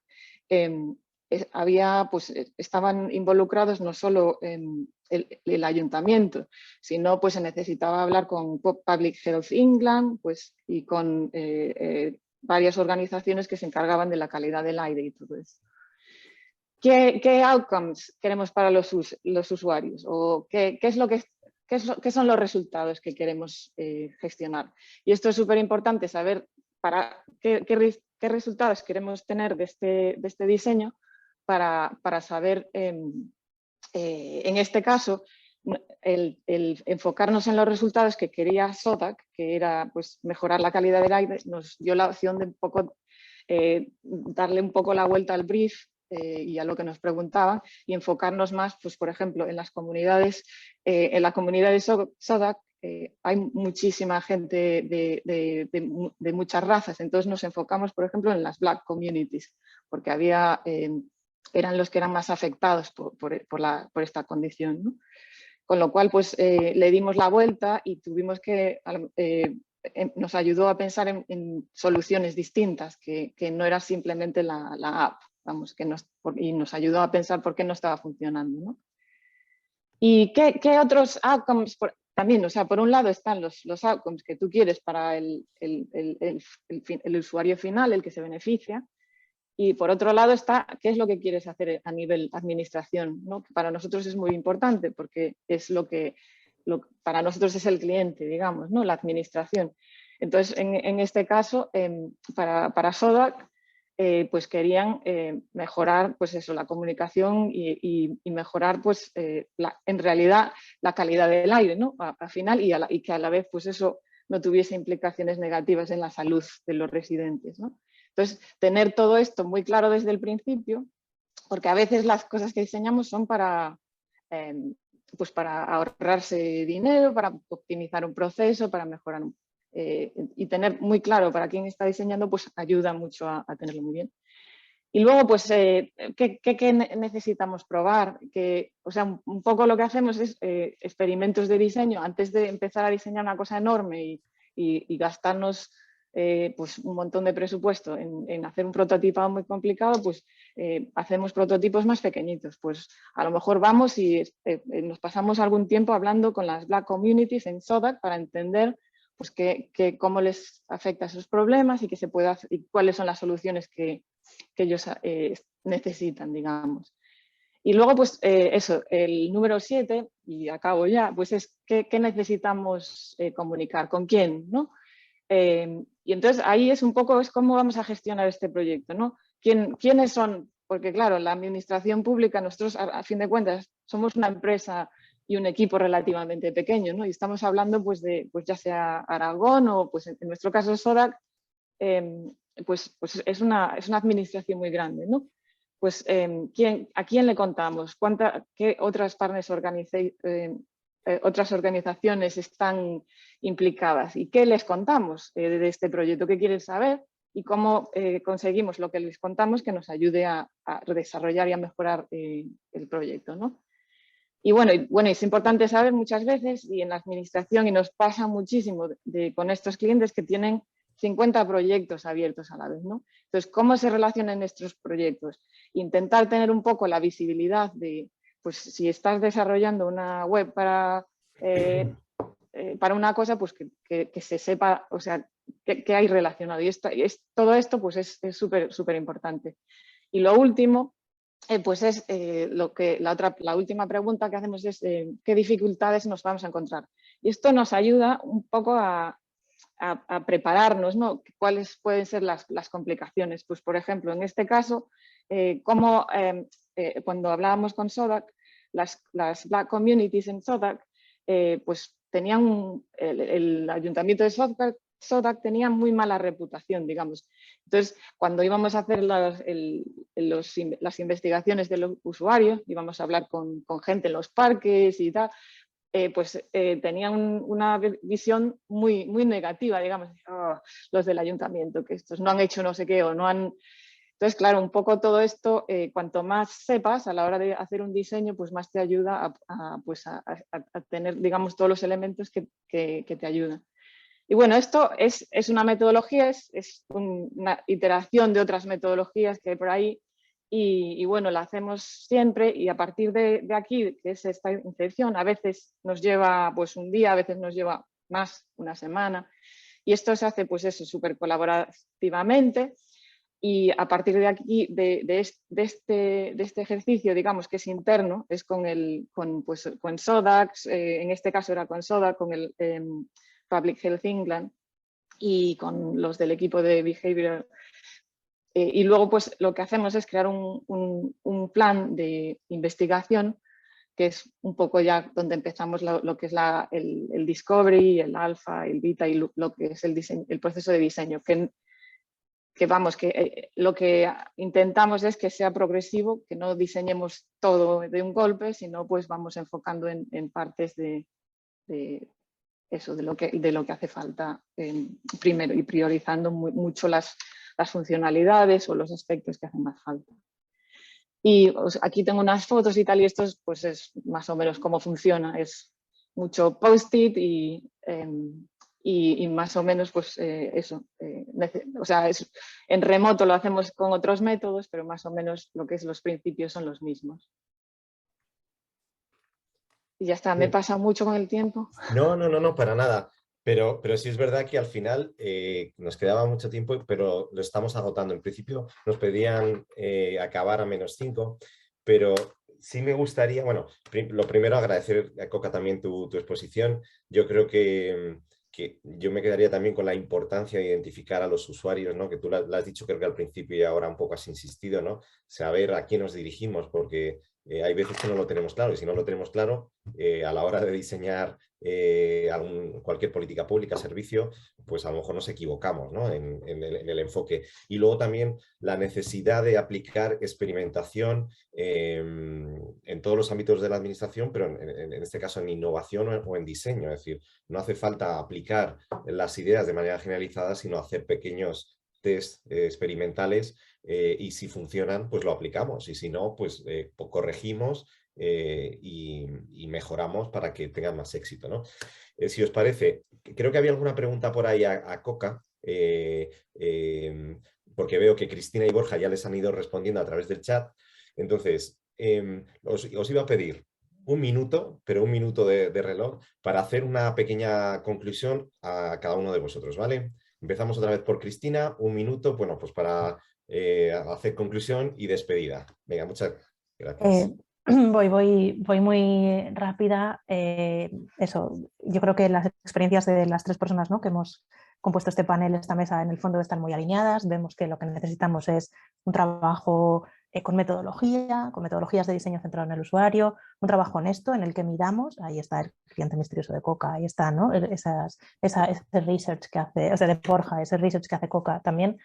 estaban involucrados no solo el ayuntamiento, sino pues se necesitaba hablar con Public Health England pues, y con varias organizaciones que se encargaban de la calidad del aire y todo eso. ¿Qué outcomes queremos para los usuarios? ¿O qué son los resultados que queremos gestionar? Y esto es súper importante saber para qué resultados queremos tener de este diseño para saber, en este caso, el enfocarnos en los resultados que quería SODAC, que era pues, mejorar la calidad del aire, nos dio la opción de un poco, darle un poco la vuelta al brief y a lo que nos preguntaban y enfocarnos más, pues, por ejemplo, en las comunidades, en la comunidad de SODAC hay muchísima gente de muchas razas, entonces nos enfocamos, por ejemplo, en las Black communities, porque eran los que eran más afectados por esta condición, ¿no? Con lo cual, pues, le dimos la vuelta y tuvimos que, nos ayudó a pensar en soluciones distintas, que no era simplemente la app, vamos, y nos ayudó a pensar por qué no estaba funcionando, ¿no? ¿Y qué otros outcomes? También, o sea, por un lado están los outcomes que tú quieres para el usuario final, el que se beneficia, y por otro lado está qué es lo que quieres hacer a nivel administración, ¿no? Que para nosotros es muy importante porque es para nosotros es el cliente, digamos, ¿no? La administración. Entonces, en este caso, para SODAC, pues querían mejorar pues eso, la comunicación y mejorar pues, en realidad la calidad del aire, ¿no? Al final y que a la vez pues eso no tuviese implicaciones negativas en la salud de los residentes, ¿no? Entonces, tener todo esto muy claro desde el principio, porque a veces las cosas que diseñamos son para ahorrarse dinero, para optimizar un proceso, para mejorar y tener muy claro para quién está diseñando, pues ayuda mucho a tenerlo muy bien. Y luego, pues, ¿qué necesitamos probar? O sea, un poco lo que hacemos es experimentos de diseño. Antes de empezar a diseñar una cosa enorme y gastarnos pues un montón de presupuesto en hacer un prototipado muy complicado, pues hacemos prototipos más pequeñitos. Pues a lo mejor vamos y nos pasamos algún tiempo hablando con las Black Communities en SODAC para entender pues, cómo les afecta esos problemas y cuáles son las soluciones que ellos necesitan, digamos. Y luego, pues eso, el número 7, y acabo ya, pues es qué necesitamos comunicar, con quién, ¿no? Y entonces ahí es un poco cómo vamos a gestionar este proyecto, ¿no? ¿Quiénes son? Porque claro, la administración pública, nosotros a fin de cuentas somos una empresa y un equipo relativamente pequeño, ¿no? Y estamos hablando pues pues ya sea Aragón o pues en nuestro caso SODAC, pues es una administración muy grande, ¿no? Pues ¿a quién le contamos? ¿Qué otras partners otras organizaciones están implicadas y qué les contamos de este proyecto, qué quieren saber y cómo conseguimos lo que les contamos que nos ayude a desarrollar y a mejorar el proyecto, ¿no? Y bueno, es importante saber muchas veces, y en la administración, y nos pasa muchísimo con estos clientes que tienen 50 proyectos abiertos a la vez, ¿no? Entonces, ¿cómo se relacionan estos proyectos? Intentar tener un poco la visibilidad de, pues si estás desarrollando una web para una cosa, pues que se sepa, o sea, que hay relacionado. Y todo esto pues es súper importante. Y lo último, pues es la última pregunta que hacemos es ¿qué dificultades nos vamos a encontrar? Y esto nos ayuda un poco a prepararnos, ¿no? ¿Cuáles pueden ser las complicaciones? Pues, por ejemplo, en este caso, cuando hablábamos con SODAC, las Black Communities en SODAC, pues tenían el ayuntamiento de SODAC tenía muy mala reputación, digamos. Entonces, cuando íbamos a hacer las investigaciones de los usuarios, íbamos a hablar con gente en los parques y tal, pues tenían una visión muy negativa, digamos, oh, los del ayuntamiento, que estos no han hecho no sé qué o no han... Entonces, claro, un poco todo esto, cuanto más sepas a la hora de hacer un diseño, pues más te ayuda a tener, digamos, todos los elementos que te ayudan. Y bueno, esto es una metodología, es una iteración de otras metodologías que hay por ahí y bueno, la hacemos siempre y a partir de aquí, que es esta incepción, a veces nos lleva pues un día, a veces nos lleva más, una semana y esto se hace pues eso, súper colaborativamente y a partir de aquí, de este ejercicio, digamos que es interno, es con SODAC, en este caso era con SODAC, con el Public Health England y con los del equipo de Behavioral. Y luego pues lo que hacemos es crear un plan de investigación que es un poco ya donde empezamos lo que es el discovery, el alfa, el beta y lo que es el proceso de diseño. Lo que intentamos es que sea progresivo, que no diseñemos todo de un golpe, sino pues vamos enfocando en partes de eso, de lo que hace falta primero y priorizando mucho las funcionalidades o los aspectos que hacen más falta. Y aquí tengo unas fotos y tal, y esto pues es más o menos cómo funciona. Es mucho post-it y más o menos pues eso. O sea, en remoto lo hacemos con otros métodos, pero más o menos lo que es los principios son los mismos. Y ya está, me he pasado mucho con el tiempo. No, para nada. Pero sí es verdad que al final nos quedaba mucho tiempo, pero lo estamos agotando. En principio nos pedían acabar a -5, pero sí me gustaría, bueno, lo primero agradecer a Coca también tu exposición. Yo creo que yo me quedaría también con la importancia de identificar a los usuarios, ¿no? Que tú lo has dicho creo que al principio y ahora un poco has insistido, ¿no? Saber a quién nos dirigimos, porque hay veces que no lo tenemos claro y si no lo tenemos claro, a la hora de diseñar cualquier política pública, servicio, pues a lo mejor nos equivocamos, ¿no? en el enfoque. Y luego también la necesidad de aplicar experimentación en todos los ámbitos de la administración, pero en este caso en innovación o en diseño. Es decir, no hace falta aplicar las ideas de manera generalizada, sino hacer pequeños test experimentales y si funcionan, pues lo aplicamos y si no, pues corregimos y mejoramos para que tengan más éxito, ¿no? Si os parece, creo que había alguna pregunta por ahí a Coca, porque veo que Cristina y Borja ya les han ido respondiendo a través del chat. Entonces, os iba a pedir un minuto, pero un minuto de reloj, para hacer una pequeña conclusión a cada uno de vosotros, ¿vale? Empezamos otra vez por Cristina, un minuto, bueno, pues para hacer conclusión y despedida. Venga, muchas gracias. Voy muy rápida. Eso, yo creo que las experiencias de las tres personas, ¿no?, que hemos compuesto este panel, esta mesa, en el fondo están muy alineadas. Vemos que lo que necesitamos es un trabajo con metodologías de diseño centrado en el usuario, un trabajo honesto en el que midamos, ahí está el cliente misterioso de Coca, ahí está, ¿no?, ese research que hace, o sea, de Borja, ese research que hace Coca también.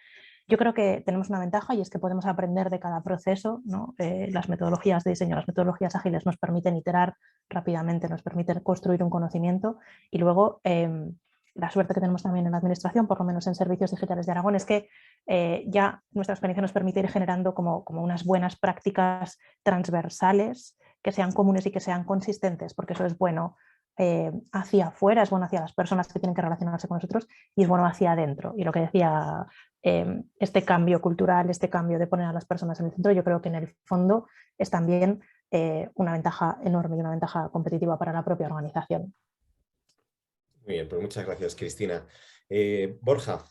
Yo creo que tenemos una ventaja y es que podemos aprender de cada proceso, ¿no? Las metodologías de diseño, las metodologías ágiles nos permiten iterar rápidamente, nos permiten construir un conocimiento y luego la suerte que tenemos también en la administración, por lo menos en Servicios Digitales de Aragón, es que ya nuestra experiencia nos permite ir generando como unas buenas prácticas transversales que sean comunes y que sean consistentes, porque eso es bueno hacia afuera, es bueno hacia las personas que tienen que relacionarse con nosotros y es bueno hacia adentro. Y lo que decía, este cambio cultural, este cambio de poner a las personas en el centro, yo creo que en el fondo es también una ventaja enorme y una ventaja competitiva para la propia organización. Muy bien, pues muchas gracias, Cristina. Borja.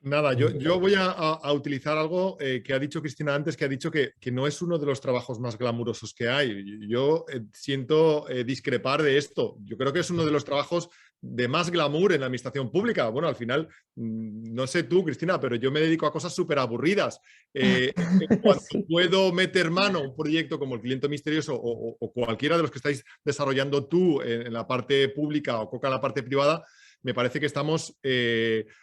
Nada, yo voy a utilizar algo que ha dicho Cristina antes, que ha dicho que no es uno de los trabajos más glamurosos que hay. Yo siento discrepar de esto. Yo creo que es uno de los trabajos de más glamour en la administración pública. Bueno, al final, no sé tú, Cristina, pero yo me dedico a cosas súper aburridas. Cuando Sí. puedo meter mano a un proyecto como el Cliente Misterioso o cualquiera de los que estáis desarrollando tú en la parte pública o Coca en la parte privada, me parece que estamos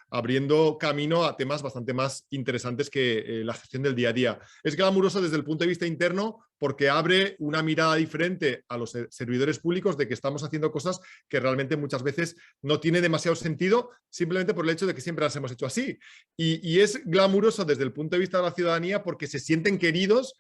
abriendo camino a temas bastante más interesantes que la gestión del día a día. Es glamuroso desde el punto de vista interno porque abre una mirada diferente a los servidores públicos de que estamos haciendo cosas que realmente muchas veces no tiene demasiado sentido simplemente por el hecho de que siempre las hemos hecho así. Y es glamuroso desde el punto de vista de la ciudadanía porque se sienten queridos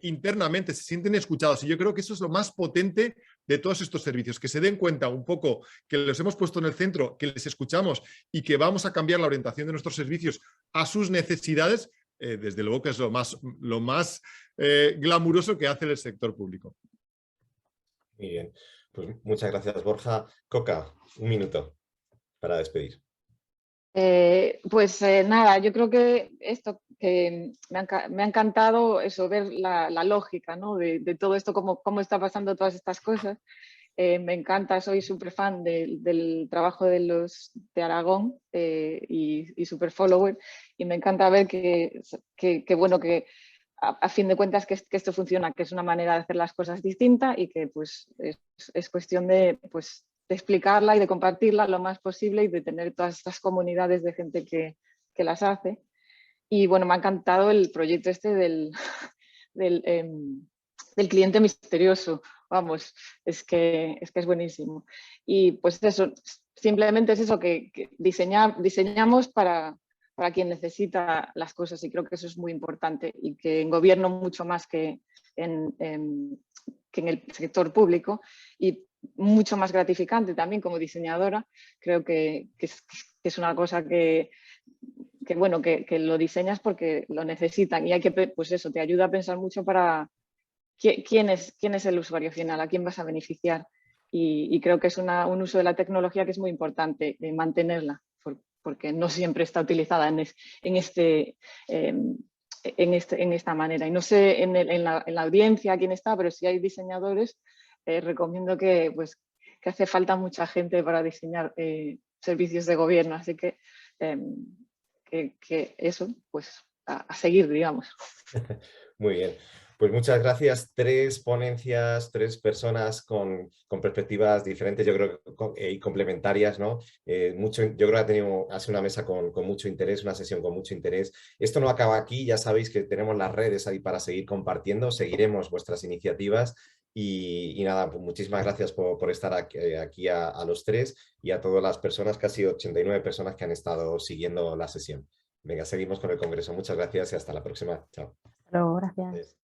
internamente, se sienten escuchados y yo creo que eso es lo más potente de todos estos servicios, que se den cuenta un poco que los hemos puesto en el centro, que les escuchamos y que vamos a cambiar la orientación de nuestros servicios a sus necesidades, desde luego que es lo más glamuroso que hace el sector público. Muy bien, pues muchas gracias, Borja. Coca, un minuto para despedir. Nada, yo creo que esto que me ha encantado eso, ver la lógica, ¿no? de todo esto, cómo está pasando todas estas cosas. Me encanta, soy súper fan del trabajo de Aragón y súper follower y me encanta ver que bueno, que a fin de cuentas que esto funciona, que es una manera de hacer las cosas distinta y que pues es cuestión de explicarla y de compartirla lo más posible y de tener todas estas comunidades de gente que las hace. Y bueno, me ha encantado el proyecto este del cliente misterioso. Vamos, es que es buenísimo. Y pues eso, simplemente es eso, que diseñamos para quien necesita las cosas y creo que eso es muy importante y que en gobierno mucho más que en el sector público y mucho más gratificante también como diseñadora. Creo que es una cosa que bueno, que lo diseñas porque lo necesitan y hay que, pues eso, te ayuda a pensar mucho para quién es el usuario final, a quién vas a beneficiar y creo que es un uso de la tecnología que es muy importante mantenerla porque no siempre está utilizada en esta manera. Y no sé en la audiencia quién está, pero si hay diseñadores, recomiendo que hace falta mucha gente para diseñar servicios de gobierno. Así que eso, pues a seguir, digamos. Muy bien. Pues muchas gracias. 3 ponencias, 3 personas con perspectivas diferentes, yo creo, y complementarias, ¿no? Yo creo que ha sido una mesa con mucho interés, una sesión con mucho interés. Esto no acaba aquí, ya sabéis que tenemos las redes ahí para seguir compartiendo, seguiremos vuestras iniciativas y nada, pues muchísimas gracias por estar aquí a los 3 y a todas las personas, casi 89 personas que han estado siguiendo la sesión. Venga, seguimos con el congreso. Muchas gracias y hasta la próxima. Chao. Hasta luego, gracias.